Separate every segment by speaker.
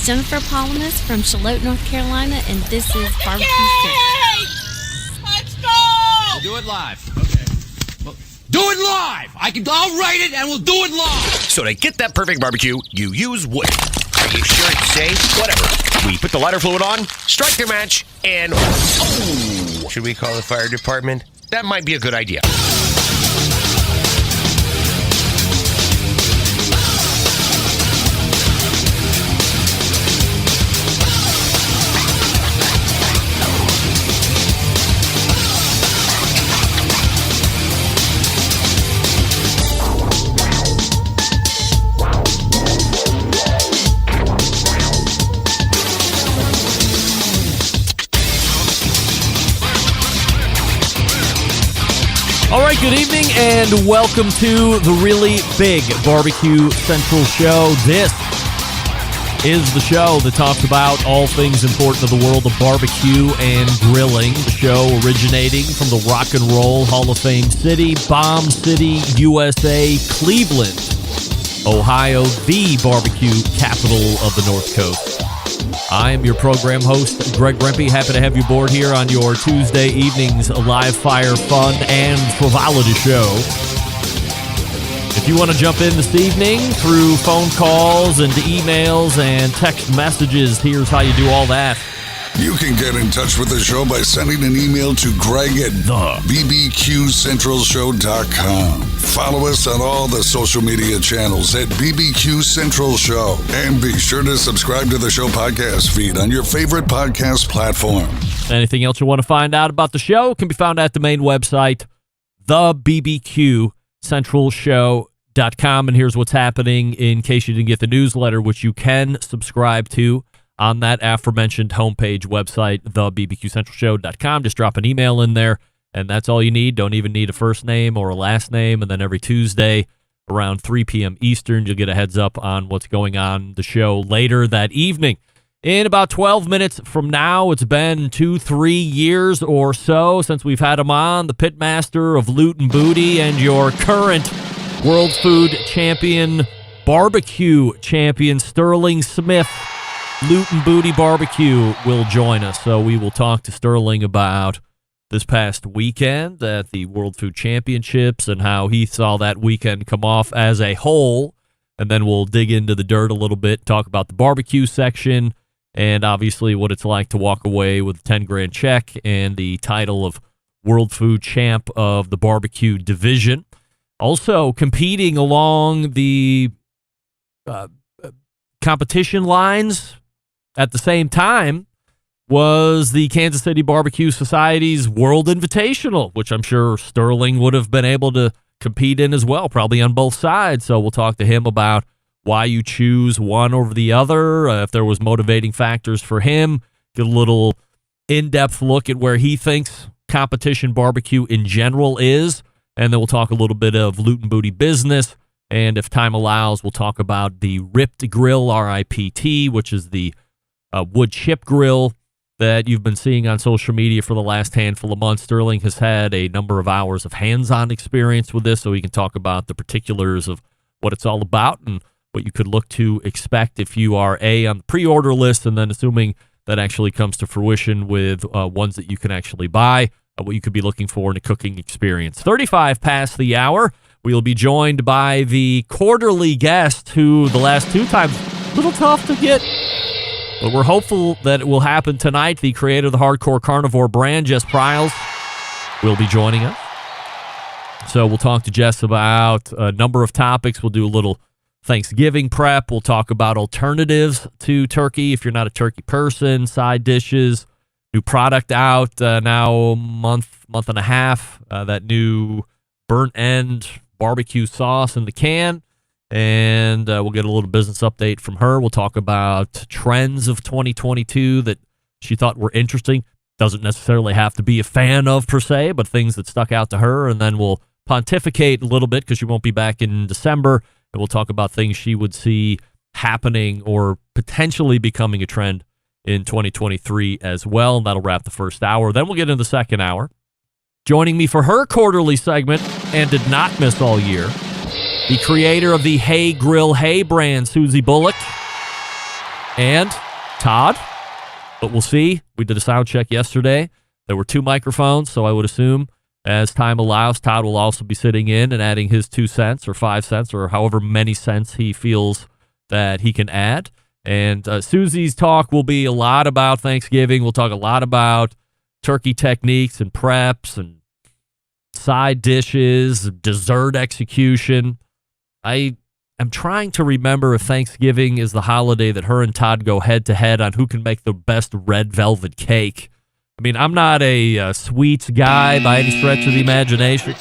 Speaker 1: Jennifer Polimus from Charlotte, North Carolina, and this is Barbecue Central.
Speaker 2: Let's go!
Speaker 3: We'll do it live. Okay. Well, do it live! I'll write it and we'll do it live!
Speaker 4: So to get that perfect barbecue, you use wood. Are you sure it's safe? Whatever. We put the lighter fluid on, strike your match, and... Oh! Should we call the fire department? That might be a good idea.
Speaker 5: All right, good evening, and welcome to the really big Barbecue Central show. This is the show that talks about all things important to the world of barbecue and grilling. The show originating from the Rock and Roll Hall of Fame city, Bomb City, USA, Cleveland, Ohio, the barbecue capital of the North Coast. I am your program host, Greg Rempe. Happy to have you aboard here on your Tuesday evening's live fire fun and frivolity show. If you want to jump in this evening through phone calls and emails and text messages, here's how you do all that.
Speaker 6: You can get in touch with the show by sending an email to Greg at bbqcentralshow.com. Follow us on all the social media channels at BBQ Central Show. And be sure to subscribe to the show podcast feed on your favorite podcast platform.
Speaker 5: Anything else you want to find out about the show can be found at the main website, thebbqcentralshow.com. And here's what's happening in case you didn't get the newsletter, which you can subscribe to on that aforementioned homepage website, thebbqcentralshow.com. Just drop an email in there, and that's all you need. Don't even need a first name or a last name. And then every Tuesday around 3 p.m. Eastern, you'll get a heads up on what's going on the show later that evening. In about 12 minutes from now, it's been 2-3 years or so since we've had him on, the pitmaster of Loot and Booty and your current World Food Champion, Barbecue Champion, Sterling Smith. Loot and Booty Barbecue will join us, so we will talk to Sterling about this past weekend at the World Food Championships and how he saw that weekend come off as a whole, and then we'll dig into the dirt a little bit, talk about the barbecue section, and obviously what it's like to walk away with a 10 grand check and the title of World Food Champ of the barbecue division. Also competing along the competition lines at the same time was the Kansas City Barbecue Society's World Invitational, which I'm sure Sterling would have been able to compete in as well, probably on both sides. So we'll talk to him about why you choose one over the other, if there was motivating factors for him, get a little in-depth look at where he thinks competition barbecue in general is, and then we'll talk a little bit of Loot and Booty business. And if time allows, we'll talk about the Ripped Grill, RIPT, which is the wood chip grill that you've been seeing on social media for the last handful of months. Sterling has had a number of hours of hands-on experience with this, so we can talk about the particulars of what it's all about and what you could look to expect if you are on the pre-order list, and then assuming that actually comes to fruition with ones that you can actually buy, what you could be looking for in a cooking experience. 35 past the hour. We'll be joined by the quarterly guest who the last two times, a little tough to get, but we're hopeful that it will happen tonight. The creator of the Hardcore Carnivore brand, Jess Pryles, will be joining us. So we'll talk to Jess about a number of topics. We'll do a little Thanksgiving prep. We'll talk about alternatives to turkey if you're not a turkey person, side dishes, new product out now a month and a half, that new burnt end barbecue sauce in the can, and we'll get a little business update from her. We'll talk about trends of 2022 that she thought were interesting. Doesn't necessarily have to be a fan of per se, but things that stuck out to her, and then we'll pontificate a little bit because she won't be back in December, and we'll talk about things she would see happening or potentially becoming a trend in 2023 as well, and that'll wrap the first hour. Then we'll get into the second hour. Joining me for her quarterly segment, and did not miss all year, the creator of the Hey Grill Hey brand, Susie Bullock, and Todd. But we'll see. We did a sound check yesterday. There were 2 microphones, so I would assume as time allows, Todd will also be sitting in and adding his 2 cents or 5 cents or however many cents he feels that he can add. And Susie's talk will be a lot about Thanksgiving. We'll talk a lot about turkey techniques and preps and side dishes, dessert execution. I am trying to remember if Thanksgiving is the holiday that her and Todd go head-to-head on who can make the best red velvet cake. I mean, I'm not a sweets guy by any stretch of the imagination.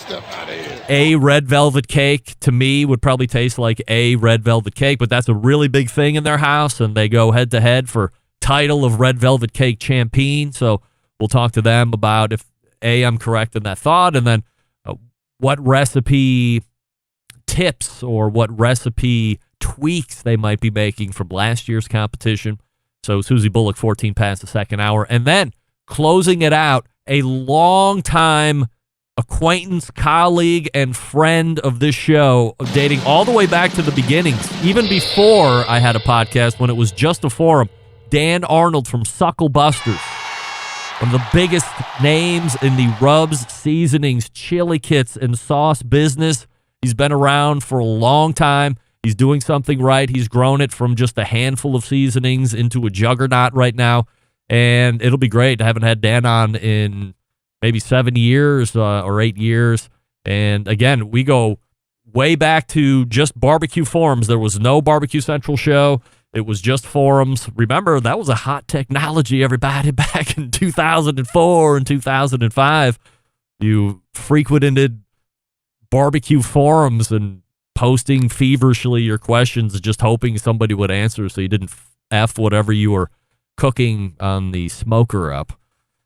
Speaker 5: A red velvet cake, to me, would probably taste like a red velvet cake, but that's a really big thing in their house, and they go head-to-head for title of red velvet cake champion. So we'll talk to them about if, A, I'm correct in that thought, and then what recipe tips or what recipe tweaks they might be making from last year's competition. So Susie Bullock, 14 past the second hour. And then closing it out, a longtime acquaintance, colleague, and friend of this show, dating all the way back to the beginnings, even before I had a podcast when it was just a forum, Dan Arnold from Suckle Busters. One of the biggest names in the rubs, seasonings, chili kits, and sauce business. He's been around for a long time. He's doing something right. He's grown it from just a handful of seasonings into a juggernaut right now. And it'll be great. I haven't had Dan on in maybe 7 years or 8 years. And again, we go way back to just barbecue forums. There was no Barbecue Central show. It was just forums. Remember, that was a hot technology, everybody, back in 2004 and 2005. You frequented barbecue forums and posting feverishly your questions, just hoping somebody would answer so you didn't F whatever you were cooking on the smoker up.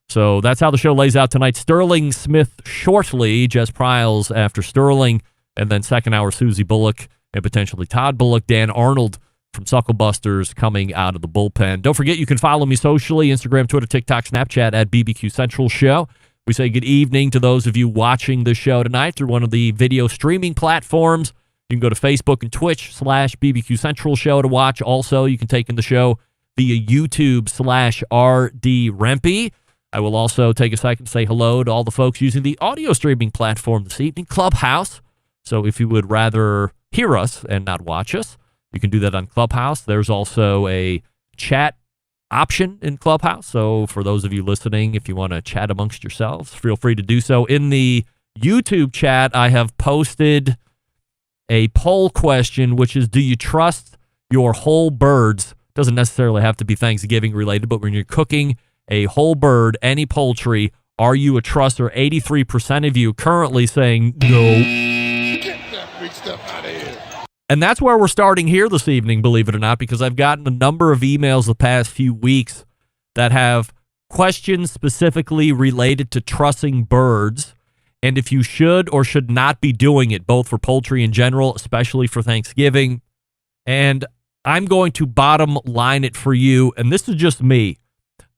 Speaker 5: So that's how the show lays out tonight. Sterling Smith shortly, Jess Pryles after Sterling, and then second hour Susie Bullock and potentially Todd Bullock. Dan Arnold from Sucklebusters coming out of the bullpen. Don't forget, you can follow me socially, Instagram, Twitter, TikTok, Snapchat at BBQ Central Show. We say good evening to those of you watching the show tonight through one of the video streaming platforms. You can go to Facebook and Twitch /BBQ Central Show to watch. Also, you can take in the show via YouTube /RD Rempe. I will also take a second to say hello to all the folks using the audio streaming platform this evening, Clubhouse. So if you would rather hear us and not watch us, you can do that on Clubhouse. There's also a chat option in Clubhouse. So for those of you listening, if you want to chat amongst yourselves, feel free to do so. In the YouTube chat, I have posted a poll question, which is, do you trust your whole birds? Doesn't necessarily have to be Thanksgiving related, but when you're cooking a whole bird, any poultry, are you a truster? 83% of you currently saying no.
Speaker 2: Get that big stuff out of here.
Speaker 5: And that's where we're starting here this evening, believe it or not, because I've gotten a number of emails the past few weeks that have questions specifically related to trussing birds and if you should or should not be doing it, both for poultry in general, especially for Thanksgiving. And I'm going to bottom line it for you, and this is just me.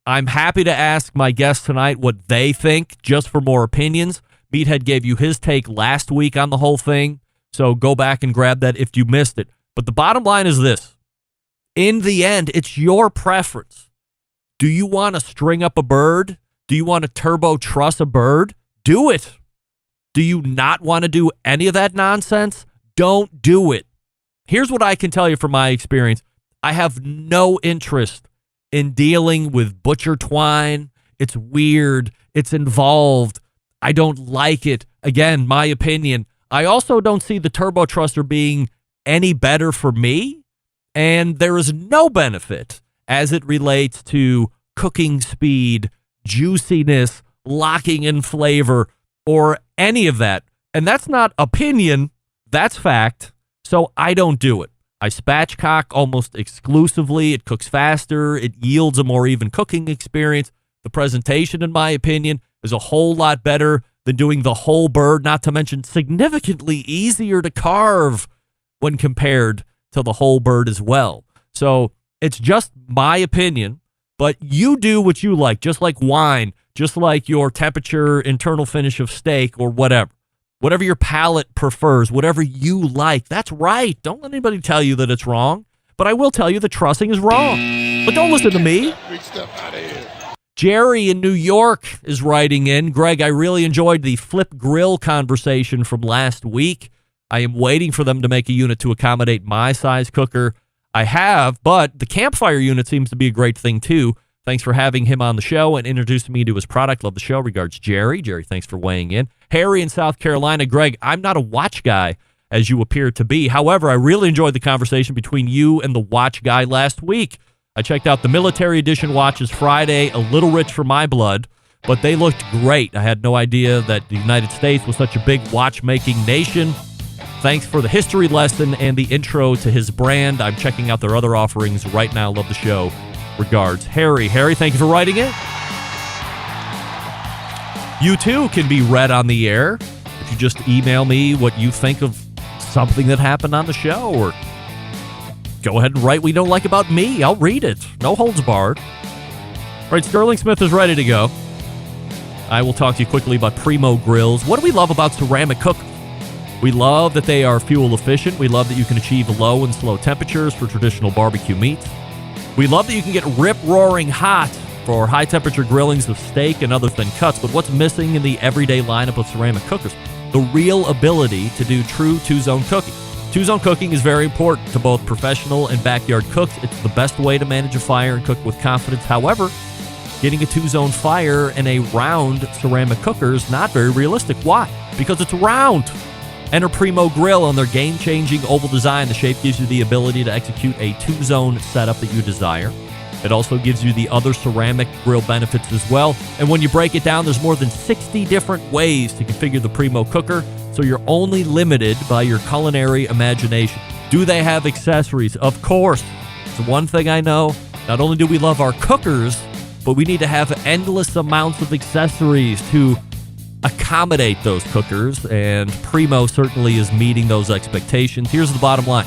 Speaker 5: I'm happy to ask my guests tonight what they think, just for more opinions. Meathead gave you his take last week on the whole thing. So go back and grab that if you missed it. But the bottom line is this. In the end, it's your preference. Do you want to string up a bird? Do you want to turbo truss a bird? Do it. Do you not want to do any of that nonsense? Don't do it. Here's what I can tell you from my experience. I have no interest in dealing with butcher twine. It's weird. It's involved. I don't like it. Again, my opinion. I also don't see the turbo truster being any better for me, and there is no benefit as it relates to cooking speed, juiciness, locking in flavor, or any of that. And that's not opinion, that's fact, so I don't do it. I spatchcock almost exclusively. It cooks faster. It yields a more even cooking experience. The presentation, in my opinion, is a whole lot better than doing the whole bird, not to mention significantly easier to carve when compared to the whole bird as well. So it's just my opinion, but you do what you like, just like wine, just like your temperature, internal finish of steak or whatever. Whatever your palate prefers, whatever you like, that's right. Don't let anybody tell you that it's wrong. but I will tell you the trussing is wrong. But don't listen to me.
Speaker 2: Big stuff out of here.
Speaker 5: Jerry in New York is writing in. Greg, I really enjoyed the flip grill conversation from last week. I am waiting for them to make a unit to accommodate my size cooker. I have, but the campfire unit seems to be a great thing too. Thanks for having him on the show and introducing me to his product. Love the show. Regards, Jerry. Jerry, thanks for weighing in. Harry in South Carolina. Greg, I'm not a watch guy, as you appear to be. However, I really enjoyed the conversation between you and the watch guy last week. I checked out the military edition watches Friday, a little rich for my blood, but they looked great. I had no idea that the United States was such a big watchmaking nation. Thanks for the history lesson and the intro to his brand. I'm checking out their other offerings right now. Love the show. Regards, Harry. Harry, thank you for writing it. You too can be read on the air if you just email me what you think of something that happened on the show, or go ahead and write what you don't like about me. I'll read it. No holds barred. All right, Sterling Smith is ready to go. I will talk to you quickly about Primo grills. What do we love about ceramic cookers? We love that they are fuel efficient. We love that you can achieve low and slow temperatures for traditional barbecue meats. We love that you can get rip-roaring hot for high-temperature grillings of steak and other thin cuts. But what's missing in the everyday lineup of ceramic cookers? The real ability to do true two-zone cooking. Two-zone cooking is very important to both professional and backyard cooks. It's the best way to manage a fire and cook with confidence. However, getting a two-zone fire in a round ceramic cooker is not very realistic. Why? Because it's round. Enter Primo Grill on their game-changing oval design. The shape gives you the ability to execute a two-zone setup that you desire. It also gives you the other ceramic grill benefits as well. And when you break it down, there's more than 60 different ways to configure the Primo cooker, so you're only limited by your culinary imagination. Do they have accessories? Of course. It's one thing I know. Not only do we love our cookers, but we need to have endless amounts of accessories to accommodate those cookers, and Primo certainly is meeting those expectations. Here's the bottom line.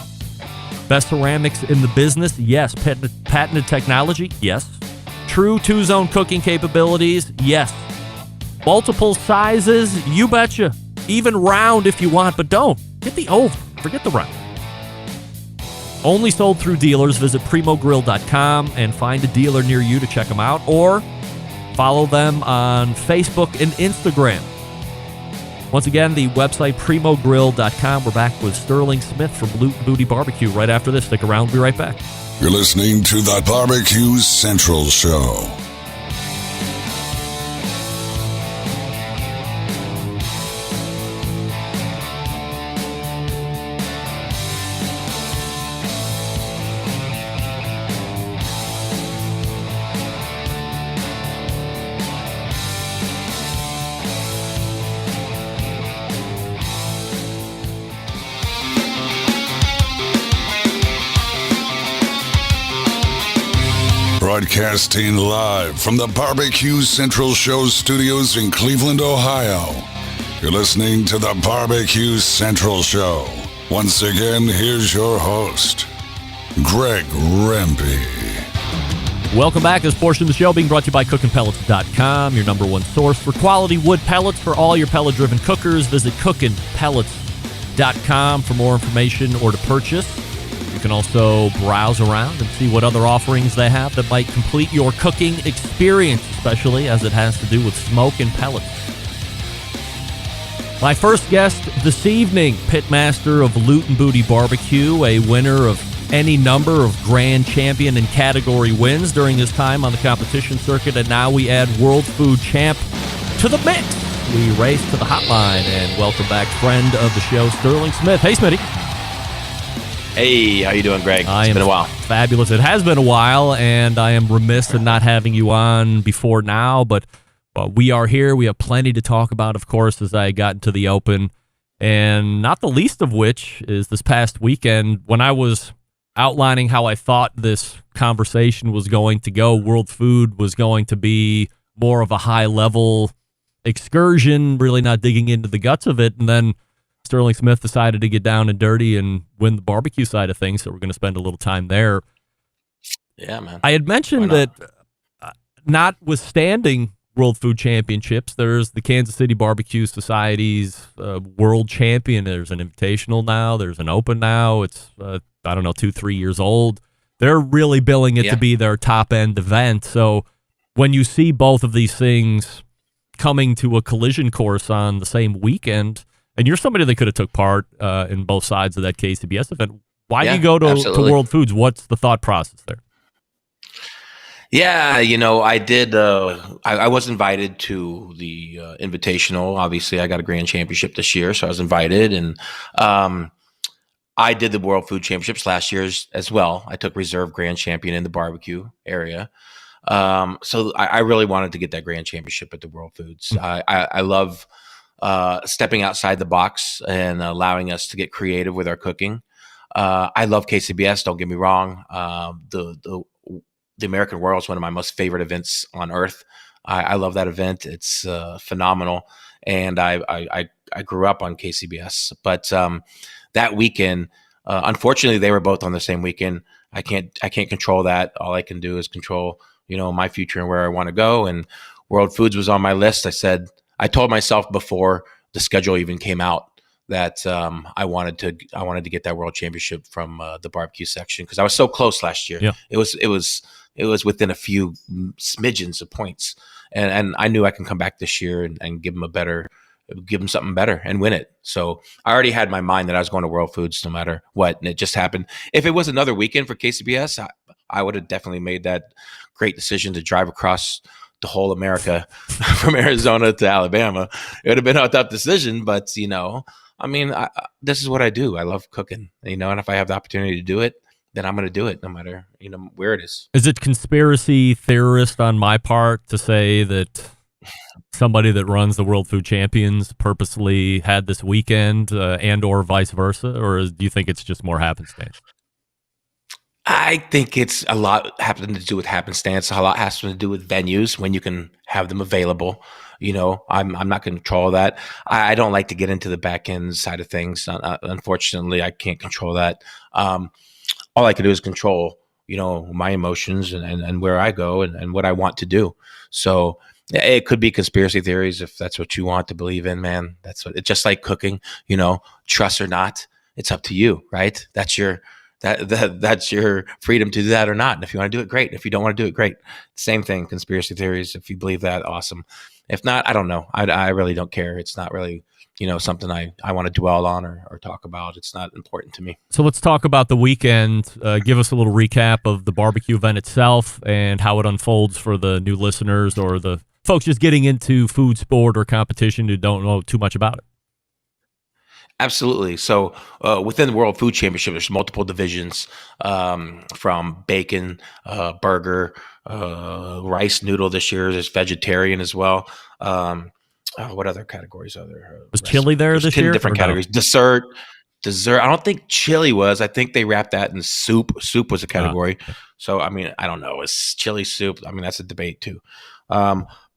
Speaker 5: Best ceramics in the business? Yes. Patented technology? Yes. True two-zone cooking capabilities? Yes. Multiple sizes? You betcha. Even round if you want, but don't. Get the oval. Forget the round. Only sold through dealers. Visit primogrill.com and find a dealer near you to check them out, or follow them on Facebook and Instagram. Once again, the website primogrill.com. We're back with Sterling Smith from Loot and Booty Barbecue right after this. Stick around. We'll be right back.
Speaker 6: You're listening to the Barbecue Central Show. Broadcasting live from the Barbecue Central Show studios in Cleveland, Ohio. You're listening to the Barbecue Central Show. Once again, here's your host, Greg Rempe.
Speaker 5: Welcome back. This portion of the show being brought to you by cookinpellets.com, your number one source for quality wood pellets for all your pellet-driven cookers. Visit cookinpellets.com for more information or to purchase. You can also browse around and see what other offerings they have that might complete your cooking experience, especially as it has to do with smoke and pellets. My first guest this evening, pitmaster of Loot and Booty Barbecue, a winner of any number of grand champion and category wins during his time on the competition circuit, and now we add world food champ to the mix. We race to the hotline and welcome back friend of the show, Sterling Smith. Hey, Smitty.
Speaker 7: Hey, how you doing, Greg? It's been a while.
Speaker 5: Fabulous. It has been a while, and I am remiss in not having you on before now, but we are here. We have plenty to talk about, of course, as I got into the open, and not the least of which is this past weekend when I was outlining how I thought this conversation was going to go. World Food was going to be more of a high-level excursion, really not digging into the guts of it, and then Sterling Smith decided to get down and dirty and win the barbecue side of things, so we're going to spend a little time there.
Speaker 7: Yeah, man.
Speaker 5: I had mentioned that notwithstanding World Food Championships. There's the Kansas City Barbecue Society's World Champion. There's an Invitational now. There's an Open now. It's, 2-3 years old. They're really billing it to be their top-end event. So when you see both of these things coming to a collision course on the same weekend, and you're somebody that could have took part in both sides of that KCBS event, why do you go to World Foods? What's the thought process there?
Speaker 7: Yeah, I did. I was invited to the Invitational. Obviously, I got a Grand Championship this year, so I was invited, and I did the World Food Championships last year as well. I took reserve Grand Champion in the barbecue area. So I really wanted to get that Grand Championship at the World Foods. I love stepping outside the box and allowing us to get creative with our cooking. I love KCBS. Don't get me wrong. The American Royal is one of my most favorite events on earth. I love that event. It's phenomenal, and I grew up on KCBS. But that weekend, unfortunately, they were both on the same weekend. I can't control that. All I can do is control, my future and where I want to go. And World Foods was on my list. I told myself before the schedule even came out that I wanted to get that World Championship from the barbecue section, because I was so close last year. Yeah. It was within a few smidgens of points, and I knew I can come back this year and give them something better and win it. So I already had my mind that I was going to World Foods no matter what, and it just happened. If it was another weekend for KCBS, I would have definitely made that great decision to drive across the whole America from Arizona to Alabama. It would have been a tough decision, but this is what I do. I love cooking, and if I have the opportunity to do it, then I'm going to do it no matter, where it is.
Speaker 5: Is it conspiracy theorist on my part to say that somebody that runs the World Food Champions purposely had this weekend and or vice versa? Or do you think it's just more happenstance?
Speaker 7: I think it's a lot having to do with happenstance. A lot has to do with venues, when you can have them available. I'm not going to control that. I don't like to get into the back end side of things. Unfortunately, I can't control that. All I can do is control, my emotions and where I go and what I want to do. So it could be conspiracy theories if that's what you want to believe in, man. It's just like cooking, trust or not, it's up to you, right? That's your freedom to do that or not. And if you want to do it, great. If you don't want to do it, great. Same thing, conspiracy theories. If you believe that, awesome. If not, I don't know. I really don't care. It's not really, something I want to dwell on or talk about. It's not important to me.
Speaker 5: So let's talk about the weekend. Give us a little recap of the barbecue event itself and how it unfolds for the new listeners or the folks just getting into food, sport, or competition who don't know too much about it.
Speaker 7: Absolutely. So within the World Food Championship, there's multiple divisions, from bacon, burger, rice noodle this year. There's vegetarian as well. What other categories are there?
Speaker 5: Was chili there this year?
Speaker 7: 10 different categories. No? Dessert. I don't think chili was. I think they wrapped that in soup. Soup was a category. So, I don't know. It's chili soup. That's a debate too.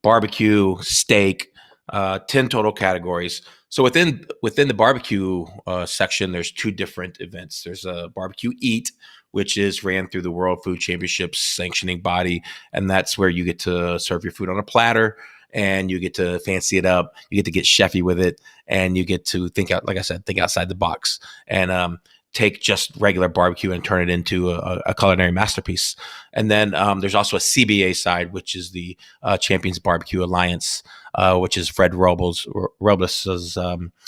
Speaker 7: Barbecue, steak, 10 total categories. So within the barbecue section, there's two different events. There's a barbecue eat, which is ran through the World Food Championships sanctioning body, and that's where you get to serve your food on a platter, and you get to fancy it up. You get to get chefy with it, and you get to think outside the box, and take just regular barbecue and turn it into a culinary masterpiece. And then there's also a CBA side, which is the Champions Barbecue Alliance, which is Fred Robles'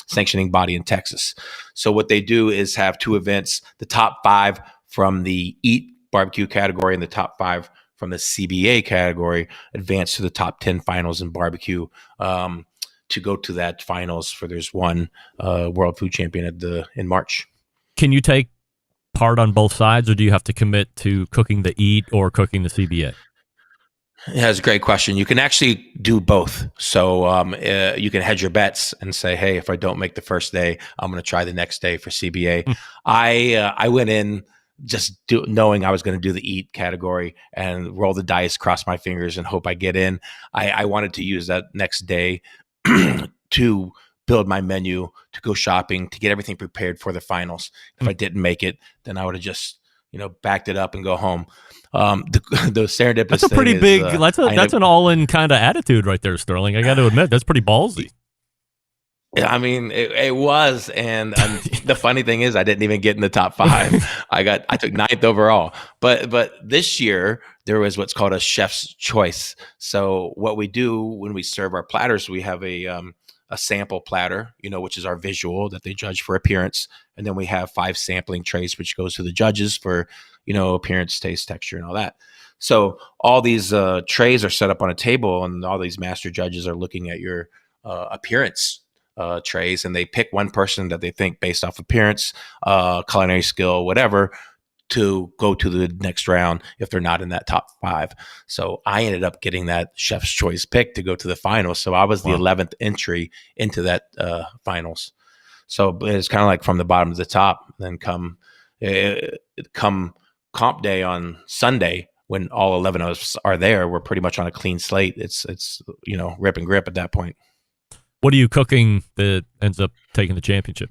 Speaker 7: sanctioning body in Texas. So what they do is have two events: the top 5 from the Eat barbecue category and the top 5 from the CBA category advance to the top 10 finals in barbecue to go to that finals for there's one World Food Champion in March.
Speaker 5: Can you take part on both sides, or do you have to commit to cooking the Eat or cooking the CBA?
Speaker 7: Yeah, that's a great question. You can actually do both. So you can hedge your bets and say, hey, if I don't make the first day, I'm going to try the next day for CBA. I went in just knowing I was going to do the Eat category and roll the dice, cross my fingers, and hope I get in. I wanted to use that next day to build my menu, to go shopping, to get everything prepared for the finals. If I didn't make it, then I would have just, backed it up and go home. The serendipitous
Speaker 5: That's a pretty
Speaker 7: thing
Speaker 5: big.
Speaker 7: is,
Speaker 5: That's an all-in kind of attitude right there, Sterling. I got to admit, that's pretty ballsy.
Speaker 7: I mean, it was, and the funny thing is, I didn't even get in the top 5. I took 9th overall. But this year there was what's called a chef's choice. So what we do when we serve our platters, we have a sample platter, which is our visual that they judge for appearance, and then we have 5 sampling trays, which goes to the judges for appearance, taste, texture, and all that. So all these trays are set up on a table, and all these master judges are looking at your appearance trays, and they pick one person that they think based off appearance, culinary skill, whatever, to go to the next round if they're not in that top 5. So I ended up getting that chef's choice pick to go to the finals. So I was the 11th entry into that finals. So it's kind of like from the bottom to the top. Then come comp day on Sunday, when all 11 of us are there, we're pretty much on a clean slate. It's rip and grip at that point.
Speaker 5: What are you cooking that ends up taking the championship?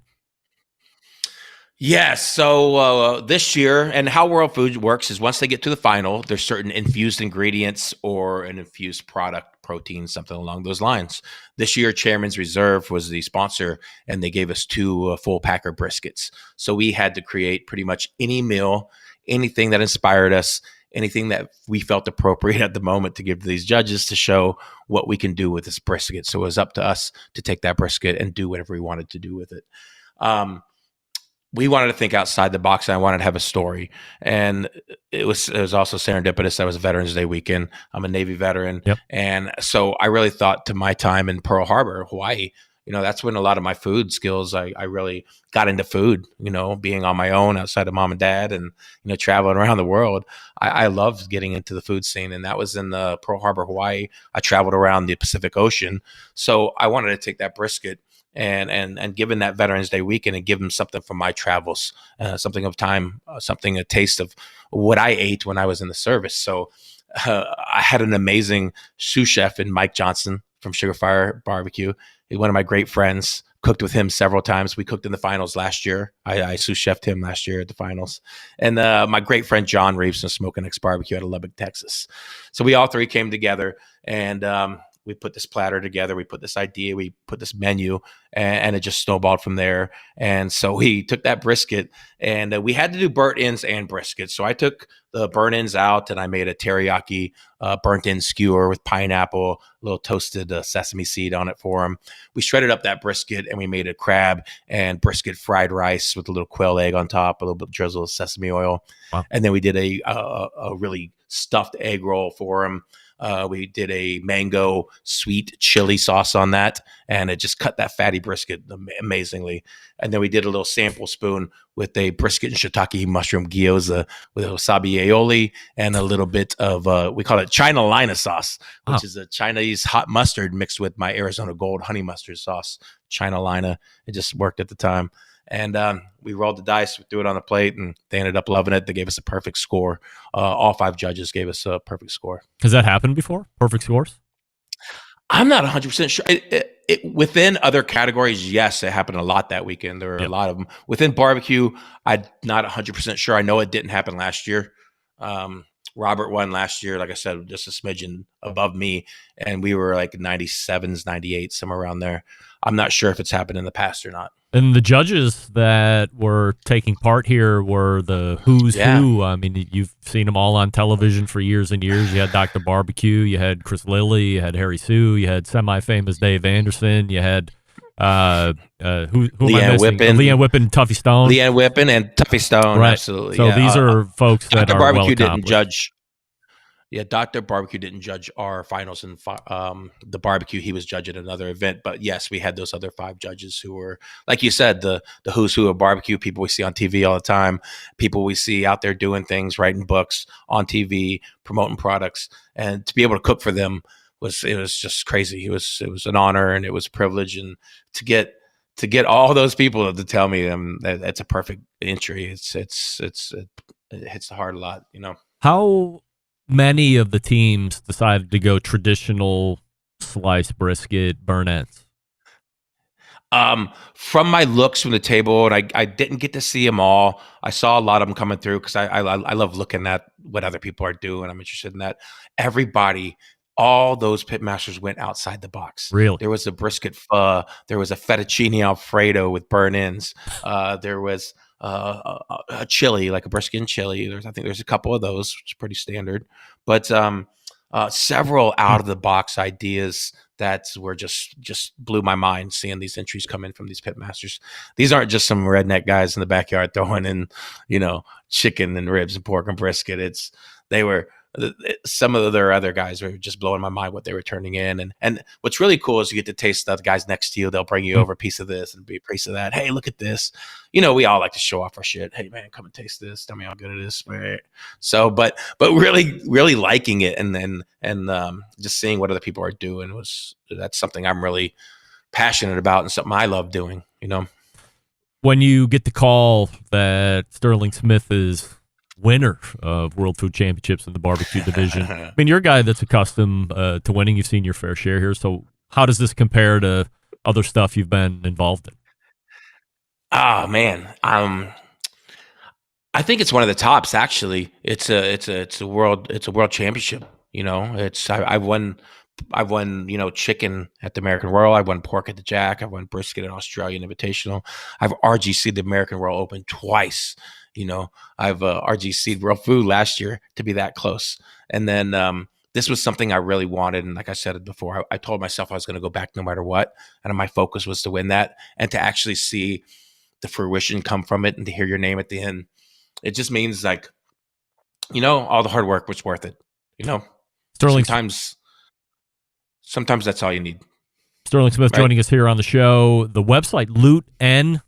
Speaker 7: Yes. So this year, and how World Food works is once they get to the final, there's certain infused ingredients or an infused product, protein, something along those lines. This year, Chairman's Reserve was the sponsor, and they gave us 2 full packer briskets. So we had to create pretty much any meal, anything that inspired us, anything that we felt appropriate at the moment to give to these judges to show what we can do with this brisket. So it was up to us to take that brisket and do whatever we wanted to do with it. We wanted to think outside the box, and I wanted to have a story. And it was also serendipitous. That was Veterans Day weekend. I'm a Navy veteran.
Speaker 5: Yep.
Speaker 7: And so I really thought to my time in Pearl Harbor, Hawaii, that's when a lot of my food skills, I really got into food, being on my own outside of mom and dad and, traveling around the world. I loved getting into the food scene, and that was in Pearl Harbor, Hawaii. I traveled around the Pacific Ocean. So I wanted to take that brisket and given that Veterans Day weekend and give them something from my travels, something of time, a taste of what I ate when I was in the service. So I had an amazing sous chef in Mike Johnson from Sugar Fire Barbecue. He's one of my great friends. Cooked with him several times. We cooked in the finals last year. I sous chefed him last year at the finals. And my great friend John Reeves from Smoking X Barbecue out of Lubbock, Texas. So we all 3 came together, and we put this platter together. We put this idea. We put this menu, and it just snowballed from there. And so we took that brisket, and we had to do burnt ends and brisket. So I took the burnt ends out, and I made a teriyaki burnt end skewer with pineapple, a little toasted sesame seed on it for them. We shredded up that brisket, and we made a crab and brisket fried rice with a little quail egg on top, a little bit drizzle of sesame oil. Wow. And then we did a really stuffed egg roll for them. We did a mango sweet chili sauce on that, and it just cut that fatty brisket amazingly. And then we did a little sample spoon with a brisket and shiitake mushroom gyoza with a wasabi aioli and a little bit of, we call it China Lina sauce, which is a Chinese hot mustard mixed with my Arizona Gold honey mustard sauce, China Lina. It just worked at the time. And we rolled the dice, we threw it on the plate, and they ended up loving it. They gave us a perfect score. All 5 judges gave us a perfect score.
Speaker 5: Has that happened before? Perfect scores?
Speaker 7: I'm not 100% sure. Within other categories, yes, it happened a lot that weekend. There were a lot of them. Within barbecue, I'm not 100% sure. I know it didn't happen last year. Robert won last year, like I said, just a smidgen above me, and we were like 97s, 98s, somewhere around there. I'm not sure if it's happened in the past or not.
Speaker 5: And the judges that were taking part here were the who's who. I mean, you've seen them all on television for years and years. You had Dr. Barbecue, you had Chris Lilly, you had Harry Sue, you had semi-famous Dave Anderson, you had who
Speaker 7: Leanne Whippen.
Speaker 5: Leanne Whippen, Tuffy Stone.
Speaker 7: Leanne Whippen and Tuffy Stone,
Speaker 5: right.
Speaker 7: Absolutely.
Speaker 5: So these are folks that
Speaker 7: Dr.
Speaker 5: are
Speaker 7: Barbecue
Speaker 5: well
Speaker 7: didn't judge. Yeah, Dr. Barbecue didn't judge our finals in the barbecue. He was judging another event. But yes, we had those other 5 judges who were, like you said, the who's who of barbecue, people we see on TV all the time, people we see out there doing things, writing books, on TV, promoting products. And to be able to cook for them was just crazy. It was an honor, and it was a privilege. And to get all those people to tell me that it's a perfect entry, it hits the heart a lot,
Speaker 5: How many of the teams decided to go traditional sliced brisket burnt ends?
Speaker 7: From my looks from the table, and I didn't get to see them all. I saw a lot of them coming through because I love looking at what other people are doing. I'm interested in that. Everybody, all those pitmasters went outside the box.
Speaker 5: Really?
Speaker 7: There was a brisket pho. There was a fettuccine alfredo with burn ends. There was a chili, like a brisket and chili. I think there's a couple of those, which is pretty standard. But several out of the box ideas that were just blew my mind seeing these entries come in from these pitmasters. These aren't just some redneck guys in the backyard throwing in, chicken and ribs and pork and brisket. They were some of their other guys were just blowing my mind what they were turning in. And what's really cool is you get to taste the guys next to you. They'll bring you over a piece of this and be a piece of that. Hey, look at this. We all like to show off our shit. Hey man, come and taste this. Tell me how good it is. So, but really, really liking it and just seeing what other people are doing that's something I'm really passionate about and something I love doing,
Speaker 5: When you get the call that Sterling Smith is winner of World Food Championships in the barbecue division. I mean, you're a guy that's accustomed to winning. You've seen your fair share here. So how does this compare to other stuff you've been involved in?
Speaker 7: Oh man. I think it's one of the tops actually. It's a world championship, I've won chicken at the American Royal. I've won pork at the Jack. I've won brisket at Australian Invitational. I've RGC'd the American Royal Open twice. I've RGC'd World Food last year to be that close. And then this was something I really wanted. And like I said before, I told myself I was going to go back no matter what. And my focus was to win that and to actually see the fruition come from it and to hear your name at the end. It just means all the hard work was worth it.
Speaker 5: Sterling,
Speaker 7: sometimes that's all you need.
Speaker 5: Sterling Smith joining us here on the show. The website, lootnbbq.com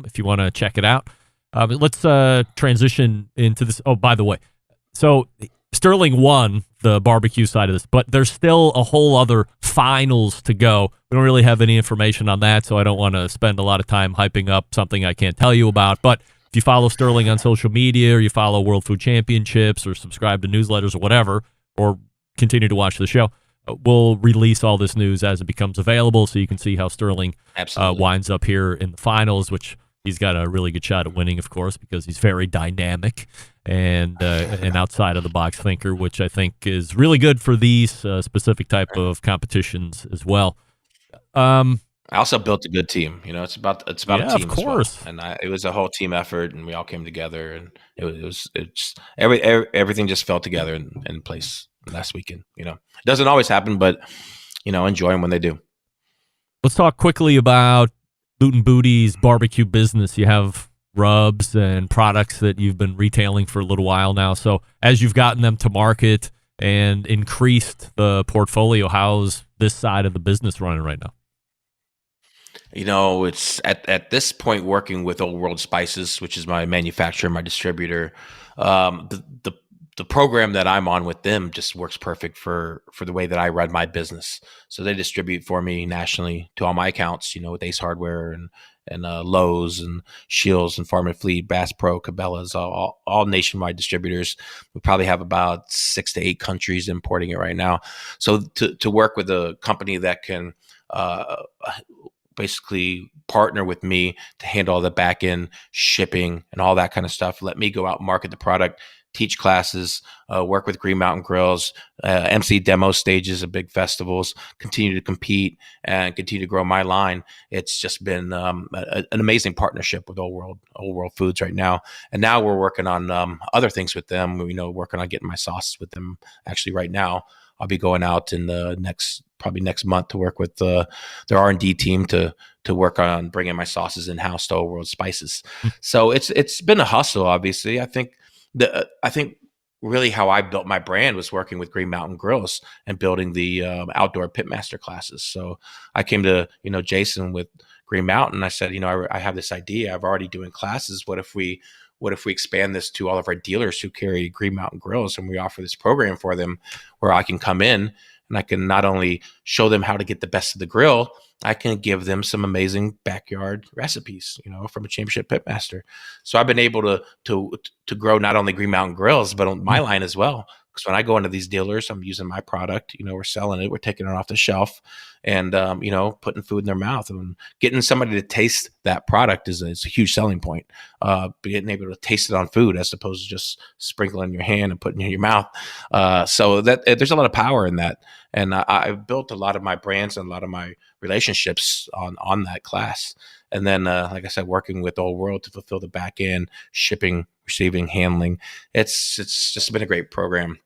Speaker 5: if you want to check it out. Let's transition into this. Oh, by the way, so Sterling won the barbecue side of this, but there's still a whole other finals to go. We don't really have any information on that, so I don't want to spend a lot of time hyping up something I can't tell you about. But if you follow Sterling on social media or you follow World Food Championships or subscribe to newsletters or whatever, or continue to watch the show, we'll release all this news as it becomes available so you can see how Sterling winds up here in the finals, which he's got a really good shot at winning, of course, because he's very dynamic and an outside-of-the-box thinker, which I think is really good for these specific type of competitions as well.
Speaker 7: I also built a good team. It's about a team,
Speaker 5: of course,
Speaker 7: as well. And it was a whole team effort, and we all came together, and it's everything just fell together in place last weekend. It doesn't always happen, but enjoy them when they do.
Speaker 5: Let's talk quickly about Loot and Booty's barbecue business. You have rubs and products that you've been retailing for a little while now. So as you've gotten them to market and increased the portfolio, how's this side of the business running right now?
Speaker 7: It's at this point working with Old World Spices, which is my manufacturer, my distributor. The program that I'm on with them just works perfect for the way that I run my business. So they distribute for me nationally to all my accounts, with Ace Hardware and Lowe's and Shields and Farm and Fleet, Bass Pro, Cabela's, all nationwide distributors. We probably have about 6 to 8 countries importing it right now. So to work with a company that can basically partner with me to handle all the back end shipping and all that kind of stuff, let me go out and market the product, teach classes, work with Green Mountain Grills, MC demo stages at big festivals, continue to compete and continue to grow my line. It's just been an amazing partnership with Old World Foods right now. And now we're working on other things with them. Working on getting my sauces with them. Actually, right now, I'll be going out in the next month to work with their R&D team to work on bringing my sauces in-house to Old World Spices. So it's been a hustle, obviously. I think really how I built my brand was working with Green Mountain Grills and building the outdoor pitmaster classes. So I came to, Jason with Green Mountain. I said, I have this idea. I've already doing classes. What if we expand this to all of our dealers who carry Green Mountain Grills, and we offer this program for them where I can come in and I can not only show them how to get the best of the grill, I can give them some amazing backyard recipes, from a championship pitmaster. So I've been able to grow not only Green Mountain Grills, but on my line as well, Because when I go into these dealers, I'm using my product. We're selling it, we're taking it off the shelf, and putting food in their mouth, and getting somebody to taste that product is a huge selling point. Being able to taste it on food as opposed to just sprinkling in your hand and putting it in your mouth. So that there's a lot of power in that, and I've built a lot of my brands and a lot of my relationships on that class. And then, like I said, working with Old World to fulfill the back end, shipping, receiving, handling. It's just been a great program.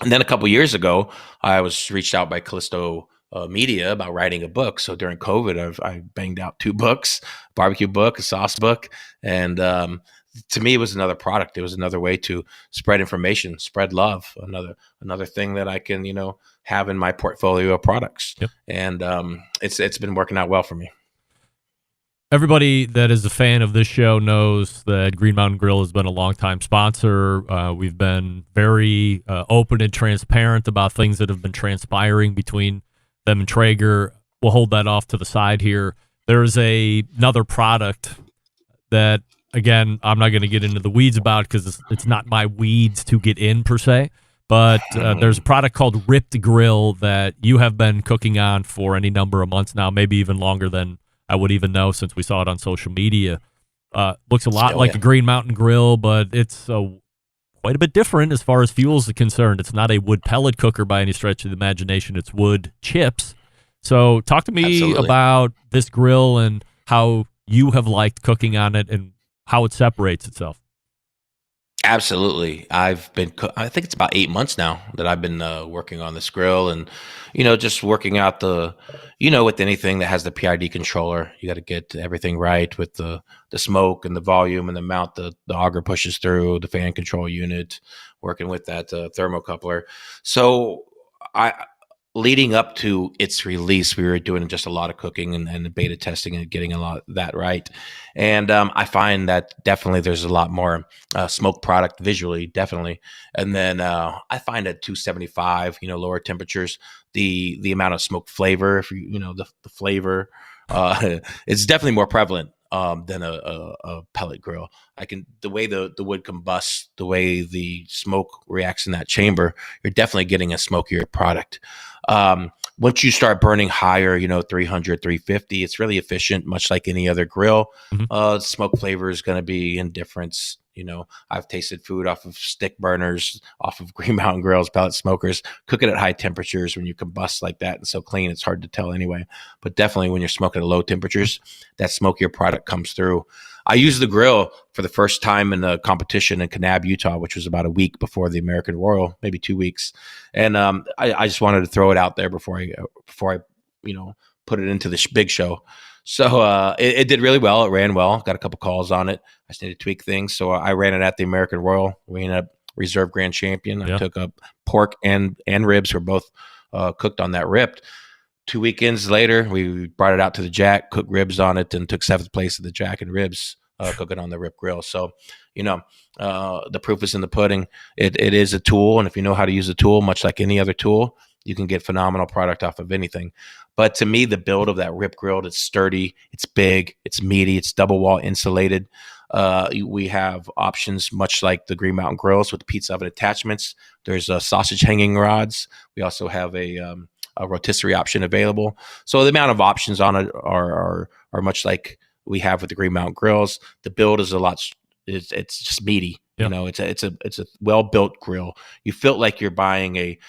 Speaker 7: And then a couple years ago, I was reached out by Callisto Media about writing a book. So during COVID, I banged out 2 books, a barbecue book, a sauce book. And to me, it was another product. It was another way to spread information, spread love, another thing that I can, have in my portfolio of products.
Speaker 5: Yep.
Speaker 7: And it's been working out well for me.
Speaker 5: Everybody that is a fan of this show knows that Green Mountain Grill has been a longtime sponsor. We've been very open and transparent about things that have been transpiring between them and Traeger. We'll hold that off to the side here. There's another product that, again, I'm not going to get into the weeds about because it's not my weeds to get in per se. But there's a product called Ripped Grill that you have been cooking on for any number of months now, maybe even longer than I would even know since we saw it on social media. Looks a lot like a Green Mountain Grill, but it's quite a bit different as far as fuels are concerned. It's not a wood pellet cooker by any stretch of the imagination. It's wood chips. So talk to me about this grill and how you have liked cooking on it and how it separates itself.
Speaker 7: Absolutely. I think it's about 8 months now that I've been working on this grill, and, just working out with anything that has the PID controller, you got to get everything right with the smoke and the volume and the amount the auger pushes through, the fan control unit, working with that thermocoupler. So leading up to its release, we were doing just a lot of cooking and beta testing and getting a lot of that right. And I find that definitely there's a lot more smoke product visually, definitely. And then I find at 275, lower temperatures, the amount of smoke flavor, if the flavor, it's definitely more prevalent than a pellet grill. The way the wood combusts, the way the smoke reacts in that chamber, you're definitely getting a smokier product. Once you start burning higher, 300, 350, it's really efficient, much like any other grill. Mm-hmm. Smoke flavor is going to be indifference. I've tasted food off of stick burners, off of Green Mountain Grills, pellet smokers, cook it at high temperatures. When you combust like that and so clean, it's hard to tell anyway. But definitely when you're smoking at low temperatures, that smokier product comes through. I used the grill for the first time in a competition in Kanab, Utah, which was about a week before the American Royal, maybe 2 weeks. And I just wanted to throw it out there before I put it into the big show. So it did really well. It ran well. Got a couple calls on it. I just need to tweak things. So I ran it at the American Royal. We ended up reserve grand champion. I took up pork and ribs were both cooked on that ripped. 2 weekends later, we brought it out to the Jack, cooked ribs on it, and took 7th place at the Jack and ribs, cooking on the Rip Grill. So, the proof is in the pudding. It is a tool, and if you know how to use a tool, much like any other tool, you can get phenomenal product off of anything. But to me, the build of that Rip Grill, it's sturdy, it's big, it's meaty, it's double wall insulated. We have options much like the Green Mountain Grills with the pizza oven attachments. There's sausage hanging rods. We also have a rotisserie option available. So the amount of options on it are much like we have with the Green Mountain Grills. The build is it's just meaty. Yep. It's a well built grill. You feel like you're buying a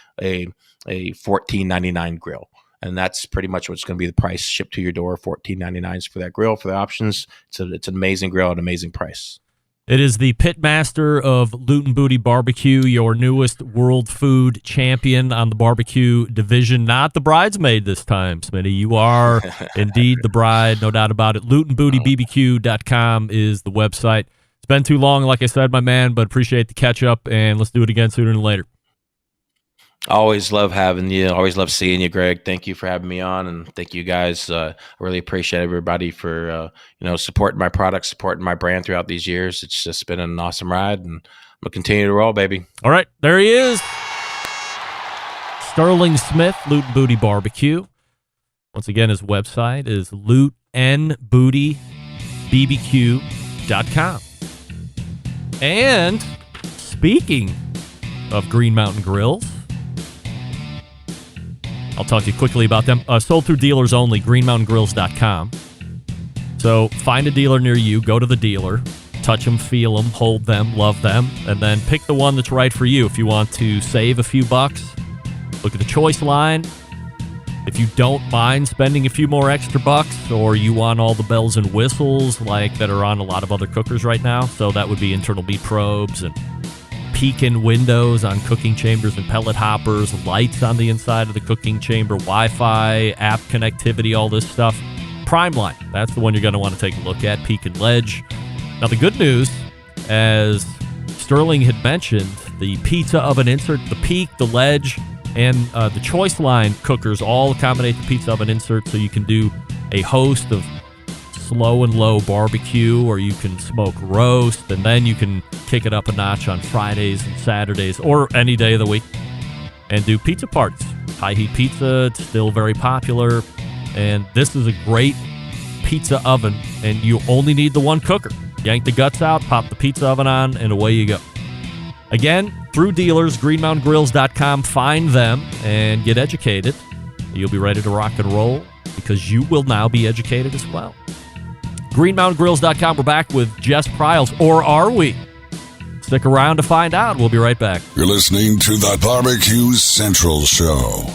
Speaker 7: $14.99 grill. And that's pretty much what's going to be the price shipped to your door. $14.99 for that grill, for the options. It's an amazing grill at an amazing price.
Speaker 5: It is the pitmaster of Loot and Booty Barbecue, your newest world food champion on the barbecue division. Not the bridesmaid this time, Smitty. You are indeed the bride, no doubt about it. LootandBootyBBQ.com is the website. It's been too long, like I said, my man, but appreciate the catch-up, and let's do it again sooner than later.
Speaker 7: Always love having you. Always love seeing you, Greg. Thank you for having me on, and thank you guys. I really appreciate everybody for supporting my product, supporting my brand throughout these years. It's just been an awesome ride, and I'm gonna continue to roll, baby.
Speaker 5: All right, there he is, Sterling Smith, Loot and Booty Barbecue. Once again, his website is lootandbootybbq.com. And speaking of Green Mountain Grills. I'll talk to you quickly about them. Sold through dealers only, greenmountaingrills.com. So find a dealer near you, go to the dealer, touch them, feel them, hold them, love them, and then pick the one that's right for you. If you want to save a few bucks, look at the choice line. If you don't mind spending a few more extra bucks, or you want all the bells and whistles like that are on a lot of other cookers right now, so that would be internal meat probes and peek-in windows on cooking chambers and pellet hoppers, lights on the inside of the cooking chamber, Wi-Fi, app connectivity, all this stuff. Primeline, that's the one you're going to want to take a look at, Peak and Ledge. Now, the good news, as Sterling had mentioned, the pizza oven insert, the Peak, the Ledge, and the Choice Line cookers all accommodate the pizza oven insert, so you can do a host of slow and low barbecue, or you can smoke roast, and then you can kick it up a notch on Fridays and Saturdays, or any day of the week, and do pizza parties. High heat pizza, it's still very popular, and this is a great pizza oven, and you only need the one cooker. Yank the guts out, pop the pizza oven on, and away you go. Again, through dealers, greenmountaingrills.com, find them and get educated. You'll be ready to rock and roll, because you will now be educated as well. greenmountaingrills.com. We're back with Jess Pryles, or are we? Stick around to find out. We'll be right back.
Speaker 6: You're listening to the Barbecue Central Show.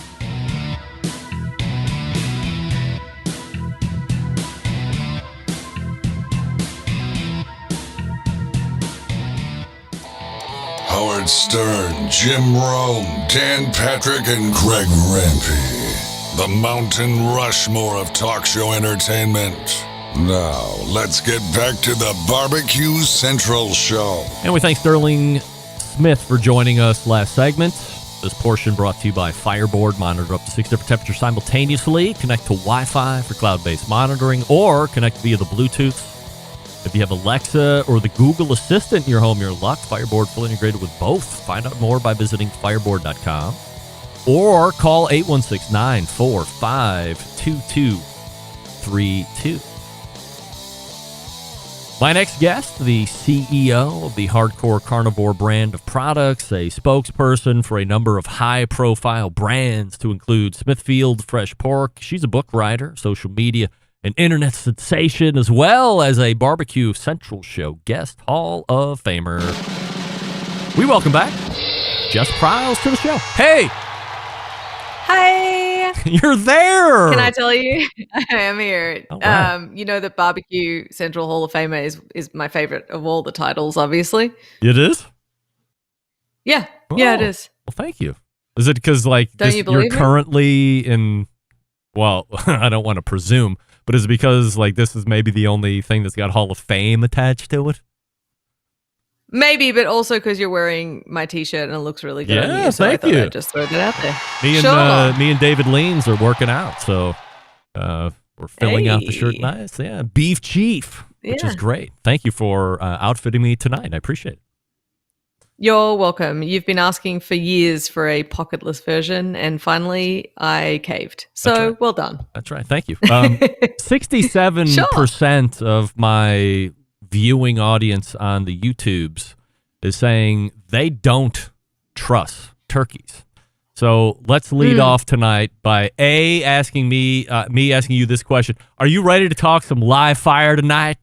Speaker 6: Howard Stern, Jim Rome, Dan Patrick, and Greg Rempe. The Mountain Rushmore of talk show entertainment. Now, let's get back to the Barbecue Central Show.
Speaker 5: And we thank Sterling Smith for joining us last segment. This portion brought to you by Fireboard. Monitor up to 6 different temperatures simultaneously. Connect to Wi-Fi for cloud-based monitoring, or connect via the Bluetooth. If you have Alexa or the Google Assistant in your home, you're luck. Fireboard fully integrated with both. Find out more by visiting fireboard.com or call 816-945-2232. My next guest, the CEO of the Hardcore Carnivore brand of products, a spokesperson for a number of high-profile brands to include Smithfield Fresh Pork. She's a book writer, social media, an internet sensation, as well as a Barbecue Central Show guest Hall of Famer. We welcome back Jess Pryles to the show. Hey!
Speaker 8: Hi!
Speaker 5: You're there!
Speaker 8: Can I tell you? I am here.
Speaker 5: Right.
Speaker 8: You know that Barbecue Central Hall of Famer is my favorite of all the titles, obviously.
Speaker 5: It is?
Speaker 8: Yeah.
Speaker 5: Oh,
Speaker 8: yeah, it is.
Speaker 5: Well, thank you. Is it because, like, you're currently in, well, I don't want to presume, but is it because, like, this is maybe the only thing that's got Hall of Fame attached to it?
Speaker 8: Maybe, but also because you're wearing my T-shirt and it looks really good on you. So
Speaker 5: thank
Speaker 8: I thought
Speaker 5: you.
Speaker 8: I'd just throw that out there.
Speaker 5: Me and David Leans are working out, so we're filling out the shirt nice. Yeah, Beef Chief, which is great. Thank you for outfitting me tonight. I appreciate it.
Speaker 8: You're welcome. You've been asking for years for a pocketless version, and finally I caved. So
Speaker 5: right.
Speaker 8: Well done.
Speaker 5: That's right. Thank you. 67% of my viewing audience on the YouTubes is saying they don't trust turkeys. So let's lead off tonight by asking me asking you this question: are you ready to talk some live fire tonight?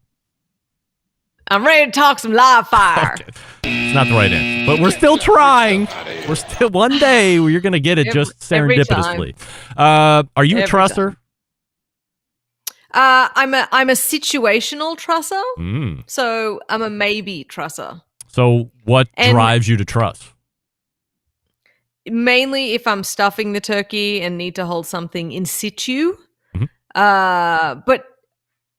Speaker 8: I'm ready to talk some live fire.
Speaker 5: Okay. It's not the right answer, but we're still trying. We're still one day you're going to get it just serendipitously. Are you a trusser?
Speaker 8: I'm a situational trusser. So I'm a maybe trusser.
Speaker 5: So what drives you to truss?
Speaker 8: Mainly if I'm stuffing the turkey and need to hold something in situ. But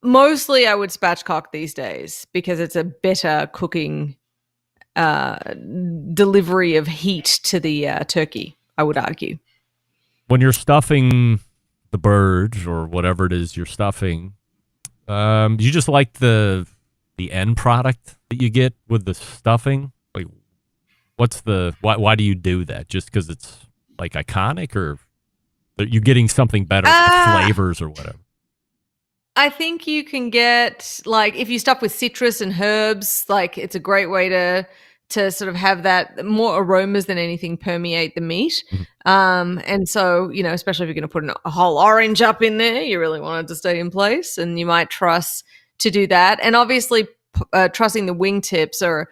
Speaker 8: mostly I would spatchcock these days because it's a better cooking delivery of heat to the turkey, I would argue.
Speaker 5: When you're stuffing the bird or whatever it is you're stuffing, you just like the end product that you get with the stuffing? Like, why do you do that? Just because it's like iconic, or are you getting something better with flavors or whatever?
Speaker 8: I think you can get, like, if you stuff with citrus and herbs, like, it's a great way to to sort of have that more aromas than anything permeate the meat. And so, especially if you're going to put a whole orange up in there, you really want it to stay in place, and you might truss to do that. And obviously trussing the wingtips, or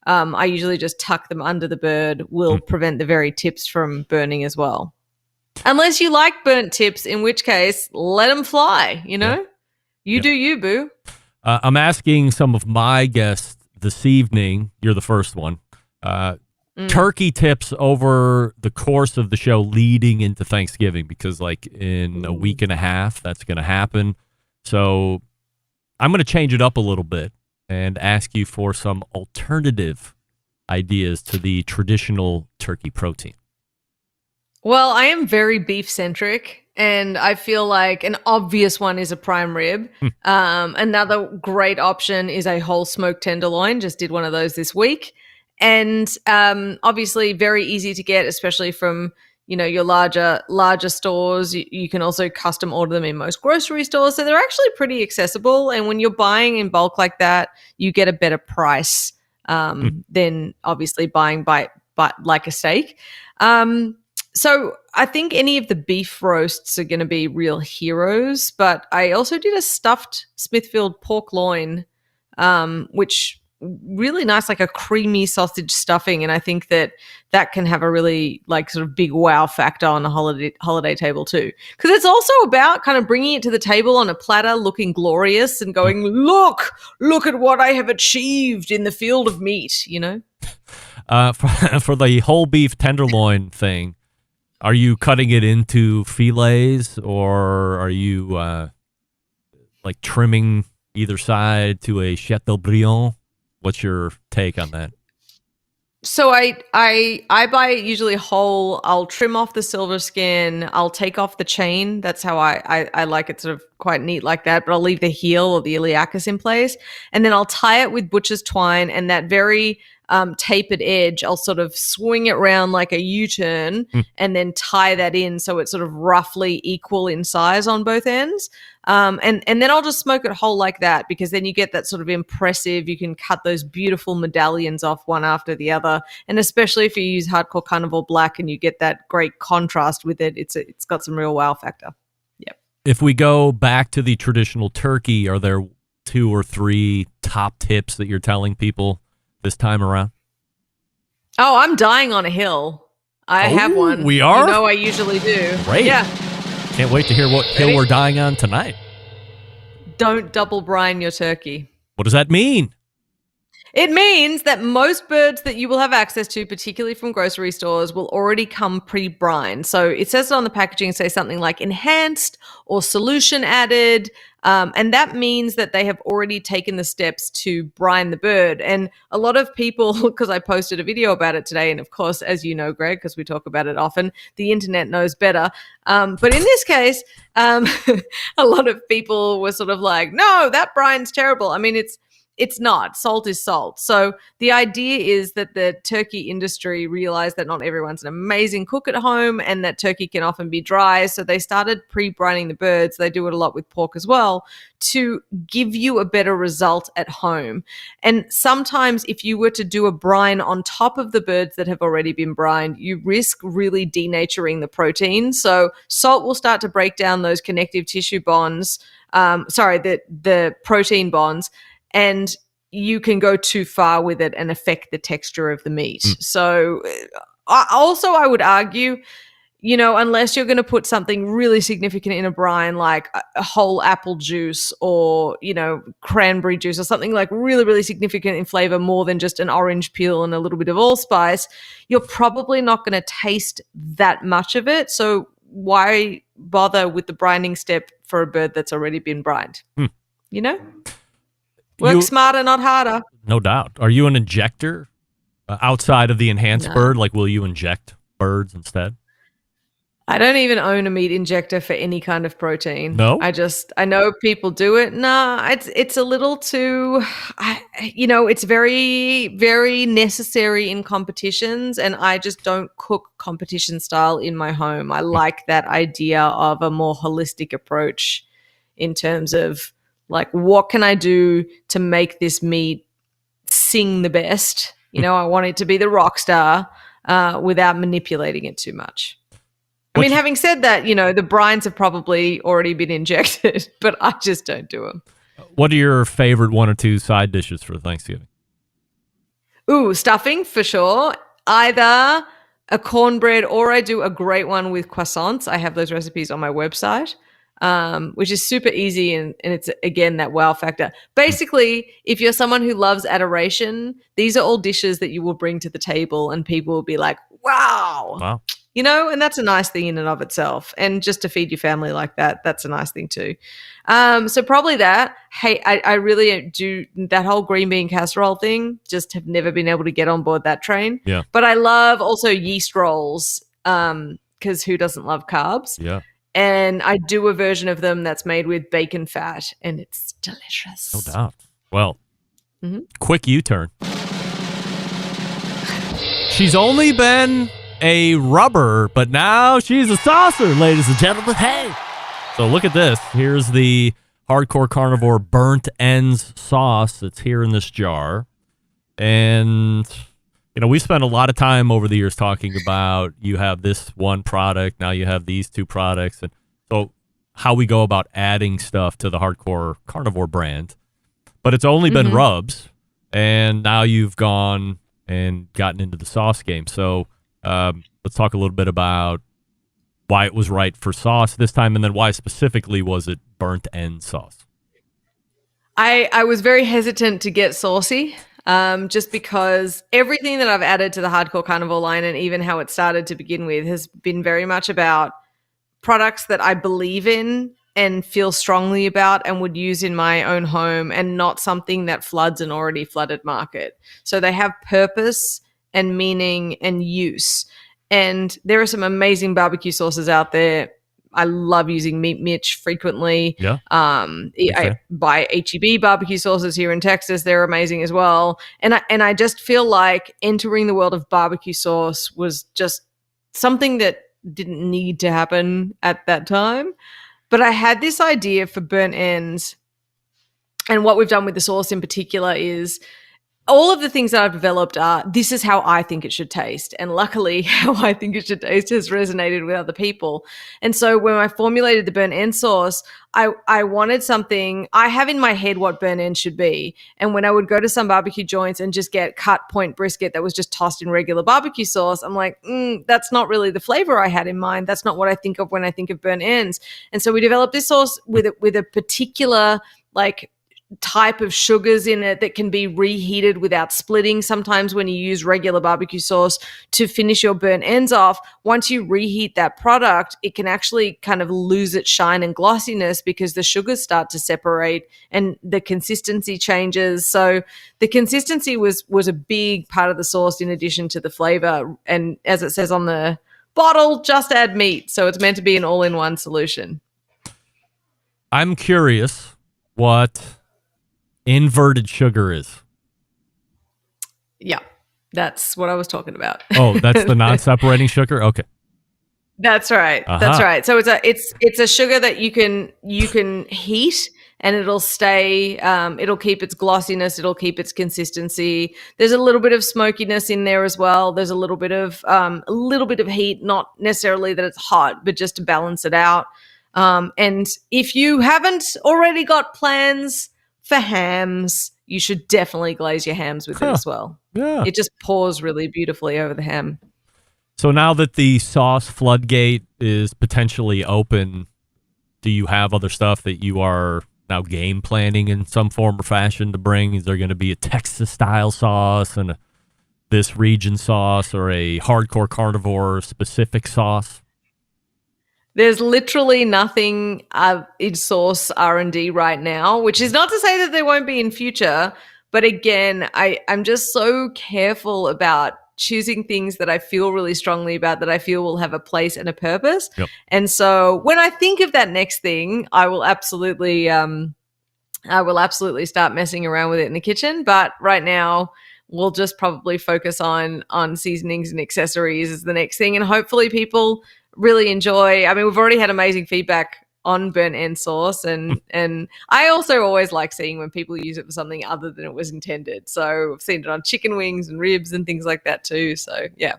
Speaker 8: I usually just tuck them under the bird, will prevent the very tips from burning as well. Unless you like burnt tips, in which case, let them fly, You do you, boo.
Speaker 5: I'm asking some of my guests this evening, you're the first one, turkey tips over the course of the show leading into Thanksgiving, because like in a week and a half, that's going to happen. So I'm going to change it up a little bit and ask you for some alternative ideas to the traditional turkey protein.
Speaker 8: Well, I am very beef-centric, and I feel like an obvious one is a prime rib. Another great option is a whole smoked tenderloin. Just did one of those this week. And obviously very easy to get, especially from, your larger stores. You can also custom order them in most grocery stores. So they're actually pretty accessible. And when you're buying in bulk like that, you get a better price than obviously buying by like a steak. So I think any of the beef roasts are going to be real heroes, but I also did a stuffed Smithfield pork loin, which really nice, like a creamy sausage stuffing. And I think that can have a really like sort of big wow factor on a holiday table too. Because it's also about kind of bringing it to the table on a platter, looking glorious and going, look at what I have achieved in the field of meat,
Speaker 5: For the whole beef tenderloin thing, are you cutting it into fillets, or are you like trimming either side to a Chateaubriand? What's your take on that?
Speaker 8: So I buy it usually whole. I'll trim off the silver skin. I'll take off the chain. That's how I like it, sort of quite neat like that. But I'll leave the heel or the iliacus in place, and then I'll tie it with butcher's twine, and that very tapered edge, I'll sort of swing it around like a U-turn and then tie that in so it's sort of roughly equal in size on both ends. And then I'll just smoke it whole like that, because then you get that sort of impressive, you can cut those beautiful medallions off one after the other. And especially if you use hardcore carnivore black and you get that great contrast with it, it's got some real wow factor. Yep.
Speaker 5: If we go back to the traditional turkey, are there 2 or 3 top tips that you're telling people this time around?
Speaker 8: Oh, I'm dying on a hill. I have one.
Speaker 5: We are?
Speaker 8: I usually do.
Speaker 5: Great.
Speaker 8: Yeah.
Speaker 5: Can't wait to hear what hill we're dying on tonight.
Speaker 8: Don't double brine your turkey.
Speaker 5: What does that mean?
Speaker 8: It means that most birds that you will have access to, particularly from grocery stores, will already come pre-brined. So it says it on the packaging, say something like enhanced or solution added. And that means that they have already taken the steps to brine the bird. And a lot of people, because I posted a video about it today, and of course, as you know, Greg, because we talk about it often, the internet knows better. But in this case, a lot of people were sort of like, no, that brine's terrible. I mean, it's not. Salt is salt. So the idea is that the turkey industry realized that not everyone's an amazing cook at home, and that turkey can often be dry. So they started pre-brining the birds. They do it a lot with pork as well, to give you a better result at home. And sometimes if you were to do a brine on top of the birds that have already been brined, you risk really denaturing the protein. So salt will start to break down those connective tissue bonds, the protein bonds, and you can go too far with it and affect the texture of the meat. So I would argue, unless you're going to put something really significant in a brine, like a whole apple juice or, cranberry juice or something like really, really significant in flavor, more than just an orange peel and a little bit of allspice, you're probably not going to taste that much of it. So why bother with the brining step for a bird that's already been brined? Work smarter, not harder.
Speaker 5: No doubt. Are you an injector outside of the enhanced bird? Like, will you inject birds instead?
Speaker 8: I don't even own a meat injector for any kind of protein.
Speaker 5: No?
Speaker 8: I know people do it. Nah, it's a little too, it's very, very necessary in competitions, and I just don't cook competition style in my home. I like that idea of a more holistic approach in terms of, like, what can I do to make this meat sing the best I want it to be the rock star without manipulating it too much. I mean, having said that, the brines have probably already been injected, but I just don't do them.
Speaker 5: What are your favorite 1 or 2 side dishes for Thanksgiving?
Speaker 8: Ooh, stuffing for sure. Either a cornbread or I do a great one with croissants. I have those recipes on my website, which is super easy. And it's, again, that wow factor. Basically, if you're someone who loves adoration, these are all dishes that you will bring to the table and people will be like, wow.
Speaker 5: Wow.
Speaker 8: And that's a nice thing in and of itself. And just to feed your family like that, that's a nice thing too. So probably that. Hey, I really do that whole green bean casserole thing. Just have never been able to get on board that train.
Speaker 5: Yeah.
Speaker 8: But I love also yeast rolls because who doesn't love carbs?
Speaker 5: Yeah.
Speaker 8: And I do a version of them that's made with bacon fat, and it's delicious.
Speaker 5: No doubt. Well, quick U-turn. She's only been a rubber, but now she's a saucer, ladies and gentlemen. Hey! So look at this. Here's the Hardcore Carnivore Burnt Ends sauce. It's here in this jar. And, we spent a lot of time over the years talking about you have this one product, now you have these 2 products. And so how we go about adding stuff to the Hardcore Carnivore brand. But it's only been rubs, and now you've gone and gotten into the sauce game. So let's talk a little bit about why it was right for sauce this time, and then why specifically was it burnt end sauce?
Speaker 8: I was very hesitant to get saucy, just because everything that I've added to the Hardcore Carnivore line, and even how it started to begin with, has been very much about products that I believe in and feel strongly about and would use in my own home, and not something that floods an already flooded market. So they have purpose and meaning and use. And there are some amazing barbecue sauces out there. I love using Meat Mitch frequently.
Speaker 5: Yeah.
Speaker 8: I buy HEB barbecue sauces here in Texas. They're amazing as well. And I just feel like entering the world of barbecue sauce was just something that didn't need to happen at that time. But I had this idea for burnt ends. And what we've done with the sauce in particular is all of the things that I've developed are, this is how I think it should taste. And luckily, how I think it should taste has resonated with other people. And so when I formulated the burnt end sauce, I wanted something, I have in my head what burnt end should be. And when I would go to some barbecue joints and just get cut point brisket that was just tossed in regular barbecue sauce, I'm like, that's not really the flavor I had in mind. That's not what I think of when I think of burnt ends. And so we developed this sauce with a particular, type of sugars in it that can be reheated without splitting. Sometimes when you use regular barbecue sauce to finish your burnt ends off, once you reheat that product, it can actually kind of lose its shine and glossiness because the sugars start to separate and the consistency changes. So the consistency was a big part of the sauce in addition to the flavor. And as it says on the bottle, just add meat. So it's meant to be an all-in-one solution.
Speaker 5: I'm curious what inverted sugar is.
Speaker 8: Yeah, that's what I was talking about.
Speaker 5: Oh, that's the non-separating sugar? Okay.
Speaker 8: That's right.
Speaker 5: Uh-huh.
Speaker 8: That's right. So it's a sugar that you can heat and it'll stay, it'll keep its glossiness, it'll keep its consistency. There's a little bit of smokiness in there as well. There's a little bit of heat, not necessarily that it's hot, but just to balance it out. And if you haven't already got plans for hams, you should definitely glaze your hams with it as well.
Speaker 5: Yeah.
Speaker 8: It just pours really beautifully over the ham.
Speaker 5: So now that the sauce floodgate is potentially open, do you have other stuff that you are now game planning in some form or fashion to bring? Is there going to be a Texas-style sauce and this region sauce, or a Hardcore Carnivore specific sauce?
Speaker 8: There's literally nothing in sauce R&D right now, which is not to say that there won't be in future. But again, I'm just so careful about choosing things that I feel really strongly about, that I feel will have a place and a purpose.
Speaker 5: Yep.
Speaker 8: And so when I think of that next thing, I will absolutely start messing around with it in the kitchen. But right now, we'll just probably focus on seasonings and accessories as the next thing. And hopefully people really enjoy. I mean, we've already had amazing feedback on burnt end sauce, and I also always like seeing when people use it for something other than it was intended. So I've seen it on chicken wings and ribs and things like that too. So yeah.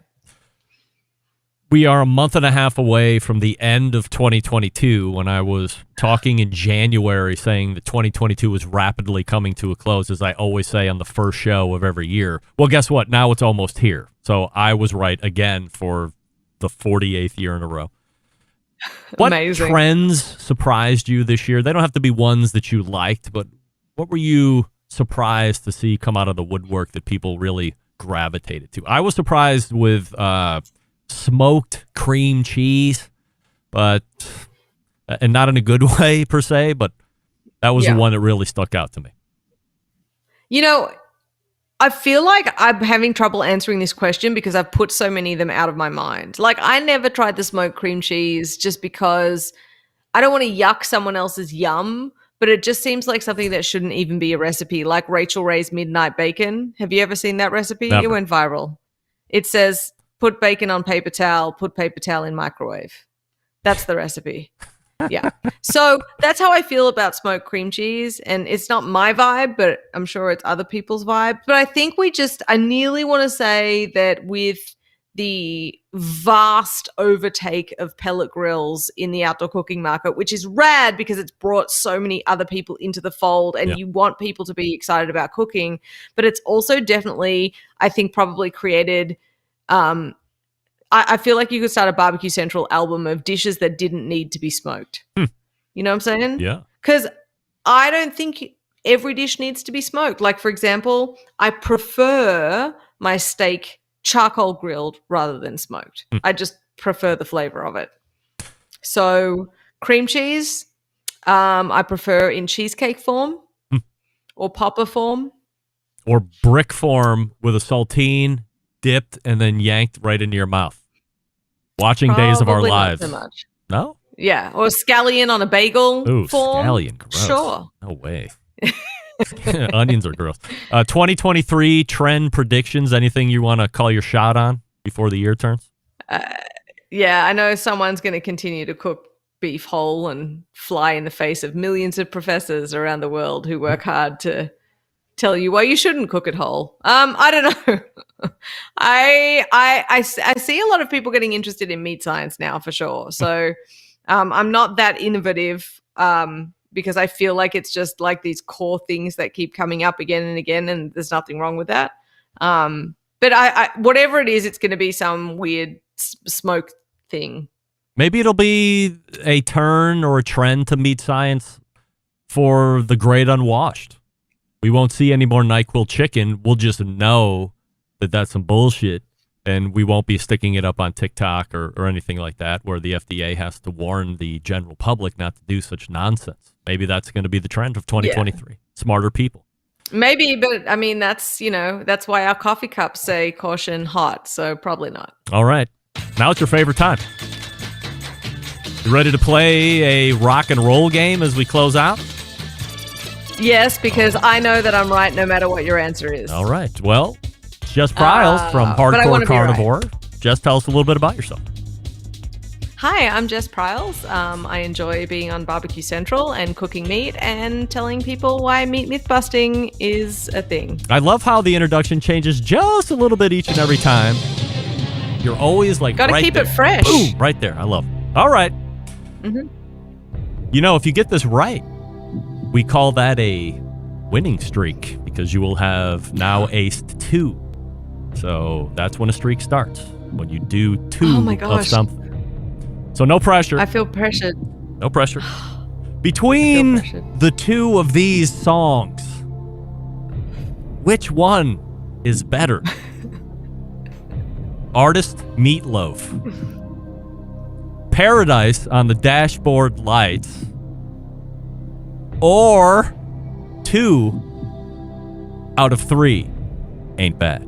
Speaker 5: We are a month and a half away from the end of 2022 when I was talking in January saying that 2022 was rapidly coming to a close, as I always say on the first show of every year. Well, guess what? Now it's almost here. So I was right again for the 48th year in a row. What
Speaker 8: Amazing.
Speaker 5: trends surprised you this year? They don't have to be ones that you liked, but what were you surprised to see come out of the woodwork that people really gravitated to? I was surprised with smoked cream cheese, but and not in a good way per se, but that was the one that really stuck out to me.
Speaker 8: You know, I feel like I'm having trouble answering this question because I've put so many of them out of my mind. Like, I never tried the smoked cream cheese just because I don't want to yuck someone else's yum, but it just seems like something that shouldn't even be a recipe, like Rachel Ray's Midnight Bacon. Have you ever seen that recipe?
Speaker 5: Never.
Speaker 8: It went viral. It says, put bacon on paper towel, put paper towel in microwave. That's the recipe. Yeah. So that's how I feel about smoked cream cheese. And it's not my vibe, but I'm sure it's other people's vibe. But I think I nearly want to say that with the vast overtake of pellet grills in the outdoor cooking market, which is rad because it's brought so many other people into the fold and you want people to be excited about cooking. But it's also definitely, I think, probably created I feel like you could start a Barbecue Central album of dishes that didn't need to be smoked. You know what I'm saying?
Speaker 5: Yeah.
Speaker 8: Because I don't think every dish needs to be smoked. Like, for example, I prefer my steak charcoal grilled rather than smoked. I just prefer the flavor of it. So cream cheese, I prefer in cheesecake form or popper form.
Speaker 5: Or brick form with a saltine dipped and then yanked right into your mouth. Watching Days of Our
Speaker 8: Probably
Speaker 5: Lives.
Speaker 8: Not so much.
Speaker 5: No?
Speaker 8: Yeah, or scallion on a bagel
Speaker 5: Ooh,
Speaker 8: form.
Speaker 5: scallion, gross.
Speaker 8: Sure.
Speaker 5: No way. Onions are gross. 2023 trend predictions, anything you want to call your shot on before the year turns?
Speaker 8: Yeah, I know someone's going to continue to cook beef whole and fly in the face of millions of professors around the world who work hard to tell you why you shouldn't cook it whole. I don't know. I see a lot of people getting interested in meat science now for sure. So I'm not that innovative because I feel like it's just like these core things that keep coming up again and again, and there's nothing wrong with that. But I whatever it is, it's going to be some weird smoke thing.
Speaker 5: Maybe it'll be a turn or a trend to meat science for the great unwashed. We won't see any more NyQuil chicken. We'll just know that that's some bullshit, and we won't be sticking it up on TikTok or anything like that where the FDA has to warn the general public not to do such nonsense. Maybe that's going to be the trend of 2023. Smarter people.
Speaker 8: Maybe, but I mean, that's why our coffee cups say caution hot, so probably not.
Speaker 5: All right. Now it's your favorite time. You ready to play a rock and roll game as we close out?
Speaker 8: Yes, because I know that I'm right no matter what your answer is.
Speaker 5: All right. Well, Jess Pryles from Hardcore Carnivore. Right. Jess, tell us a little bit about yourself.
Speaker 8: Hi, I'm Jess Pryles. I enjoy being on Barbecue Central and cooking meat and telling people why meat myth busting is a thing.
Speaker 5: I love how the introduction changes just a little bit each and every time. You're always like
Speaker 8: Gotta
Speaker 5: right
Speaker 8: keep
Speaker 5: there.
Speaker 8: it fresh.
Speaker 5: Boom, right there. I love it. All right.
Speaker 8: Mm-hmm.
Speaker 5: You know, if you get this right, we call that a winning streak because you will have now aced 2. So that's when a streak starts, when you do 2 of something. So no pressure.
Speaker 8: I feel pressured.
Speaker 5: No pressure. Between the 2 of these songs, which one is better? Artist Meatloaf. Paradise on the Dashboard Lights. Or 2 out of 3 ain't bad.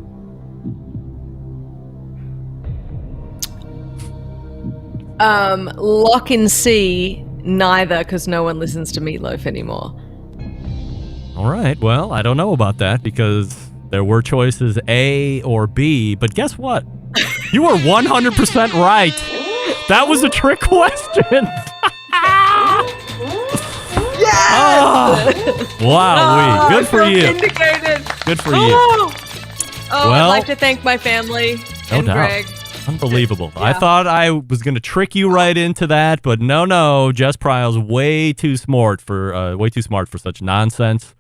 Speaker 8: Lock and C, neither, because no one listens to Meatloaf anymore.
Speaker 5: All right. Well, I don't know about that because there were choices A or B, but guess what? You were 100% right. That was a trick question. Wow, good for you.
Speaker 8: Vindicated.
Speaker 5: Good for you.
Speaker 8: Oh,
Speaker 5: Well,
Speaker 8: I'd like to thank my family
Speaker 5: No
Speaker 8: and
Speaker 5: doubt.
Speaker 8: Greg.
Speaker 5: Unbelievable. I
Speaker 8: Yeah.
Speaker 5: thought I was going to trick you right into that, but no. Jess Pryles way too smart for such nonsense.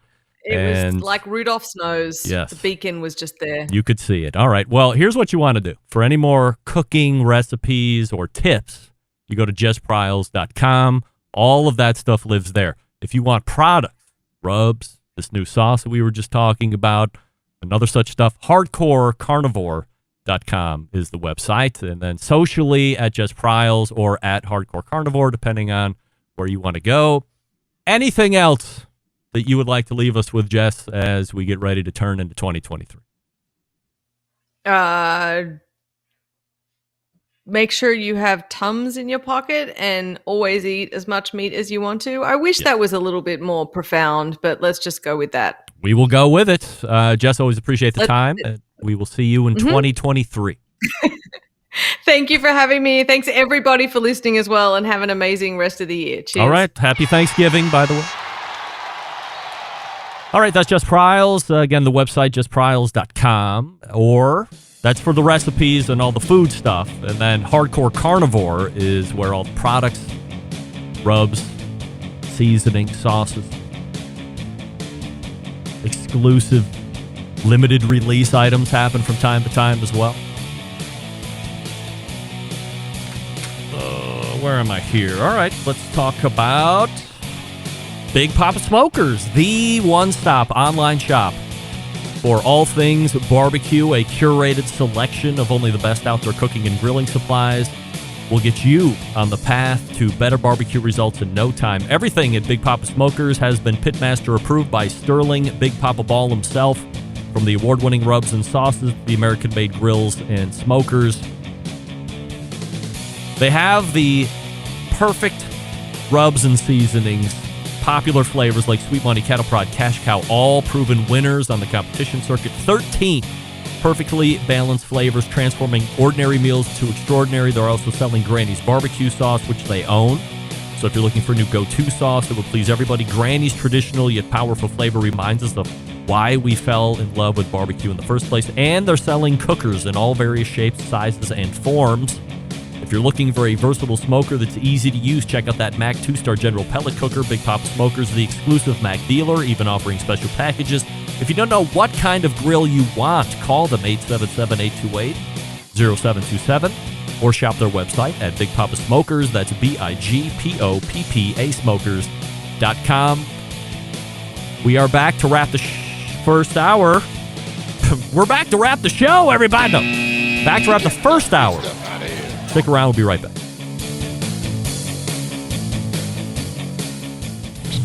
Speaker 8: It
Speaker 5: And
Speaker 8: was like Rudolph's nose.
Speaker 5: Yes.
Speaker 8: The beacon was just there.
Speaker 5: you could see it. All right. Well, here's what you want to do. For any more cooking recipes or tips, you go to jesspryles.com. All of that stuff lives there. If you want products, rubs, this new sauce that we were just talking about, another such stuff, hardcorecarnivore.com is the website. And then socially at Jess Pryles or at Hardcore Carnivore, depending on where you want to go. Anything else that you would like to leave us with, Jess, as we get ready to turn into 2023?
Speaker 8: Make sure you have Tums in your pocket and always eat as much meat as you want to. I wish that was a little bit more profound, but let's just go with that.
Speaker 5: We will go with it. Jess, always appreciate the time. And we will see you in 2023.
Speaker 8: Thank you for having me. Thanks everybody for listening as well, and have an amazing rest of the year. Cheers.
Speaker 5: All right. Happy Thanksgiving, by the way. All right. That's Jess Pryles. Again, the website, jesspryles.com. Or that's for the recipes and all the food stuff. And then Hardcore Carnivore is where all the products, rubs, seasoning, sauces, exclusive, limited release items happen from time to time as well. Where am I here? All right, let's talk about Big Papa Smokers, the one-stop online shop for all things barbecue, a curated selection of only the best outdoor cooking and grilling supplies will get you on the path to better barbecue results in no time. Everything at Big Papa Smokers has been Pitmaster approved by Sterling Big Papa Ball himself, from the award-winning rubs and sauces, the American-made grills and smokers. They have the perfect rubs and seasonings, popular flavors like Sweet Money, Cattle Prod, Cash Cow, all proven winners on the competition circuit. 13 perfectly balanced flavors, transforming ordinary meals to extraordinary. They're also selling Granny's barbecue sauce, which they own. So if you're looking for a new go-to sauce that will please everybody, Granny's traditional yet powerful flavor reminds us of why we fell in love with barbecue in the first place. And they're selling cookers in all various shapes, sizes, and forms. If you're looking for a versatile smoker that's easy to use, check out that Mac 2-Star General Pellet Cooker. Big Papa Smokers, the exclusive Mac dealer, even offering special packages. If you don't know what kind of grill you want, call them 877-828-0727 or shop their website at Big Papa Smokers. That's BIGPOPPA Smokers.com. We are back to wrap the first hour. We're back to wrap the show, everybody. No, back to wrap the first hour. Stick around. We'll be right back.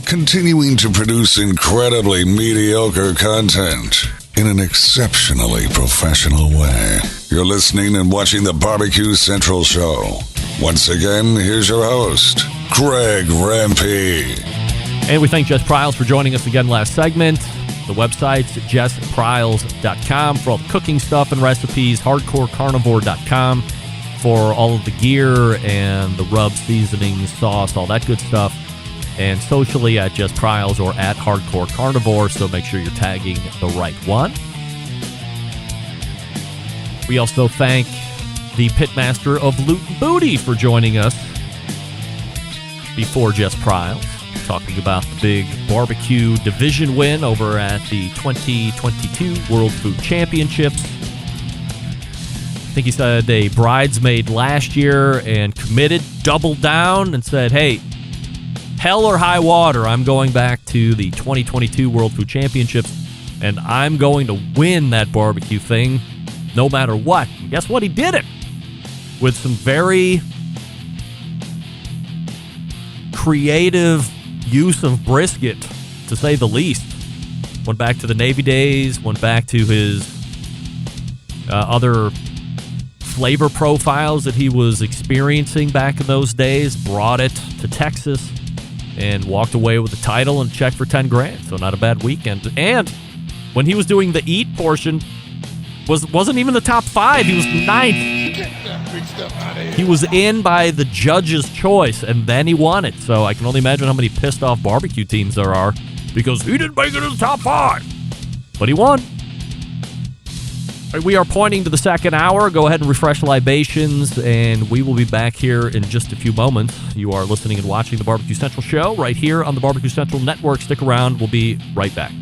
Speaker 6: Continuing to produce incredibly mediocre content in an exceptionally professional way. You're listening and watching the Barbecue Central Show. Once again, here's your host, Greg Rempe.
Speaker 5: And we thank Jess Pryles for joining us again last segment. The website's jesspryles.com for all the cooking stuff and recipes, hardcorecarnivore.com for all of the gear and the rub, seasoning, sauce, all that good stuff. And socially at Jess Pryles or at Hardcore Carnivore, so make sure you're tagging the right one. We also thank the pitmaster of Loot and Booty for joining us before Jess Pryles, talking about the big barbecue division win over at the 2022 World Food Championships. I think he said a bridesmaid last year and committed, doubled down, and said, hey, hell or high water, I'm going back to the 2022 World Food Championships, and I'm going to win that barbecue thing no matter what. And guess what? He did it with some very creative use of brisket, to say the least. Went back to the Navy days, went back to his other flavor profiles that he was experiencing back in those days, brought it to Texas, and walked away with the title and check for $10,000. So not a bad weekend. And when he was doing the eat portion, wasn't even the top 5. He was 9th.
Speaker 2: that big stuff out of here.
Speaker 5: He was in by the judge's choice, and then he won it. So I can only imagine how many pissed off barbecue teams there are because he didn't make it in the top 5. But he won. All right, we are pointing to the second hour. Go ahead and refresh libations, and we will be back here in just a few moments. You are listening and watching the Barbecue Central Show right here on the Barbecue Central Network. Stick around. We'll be right back.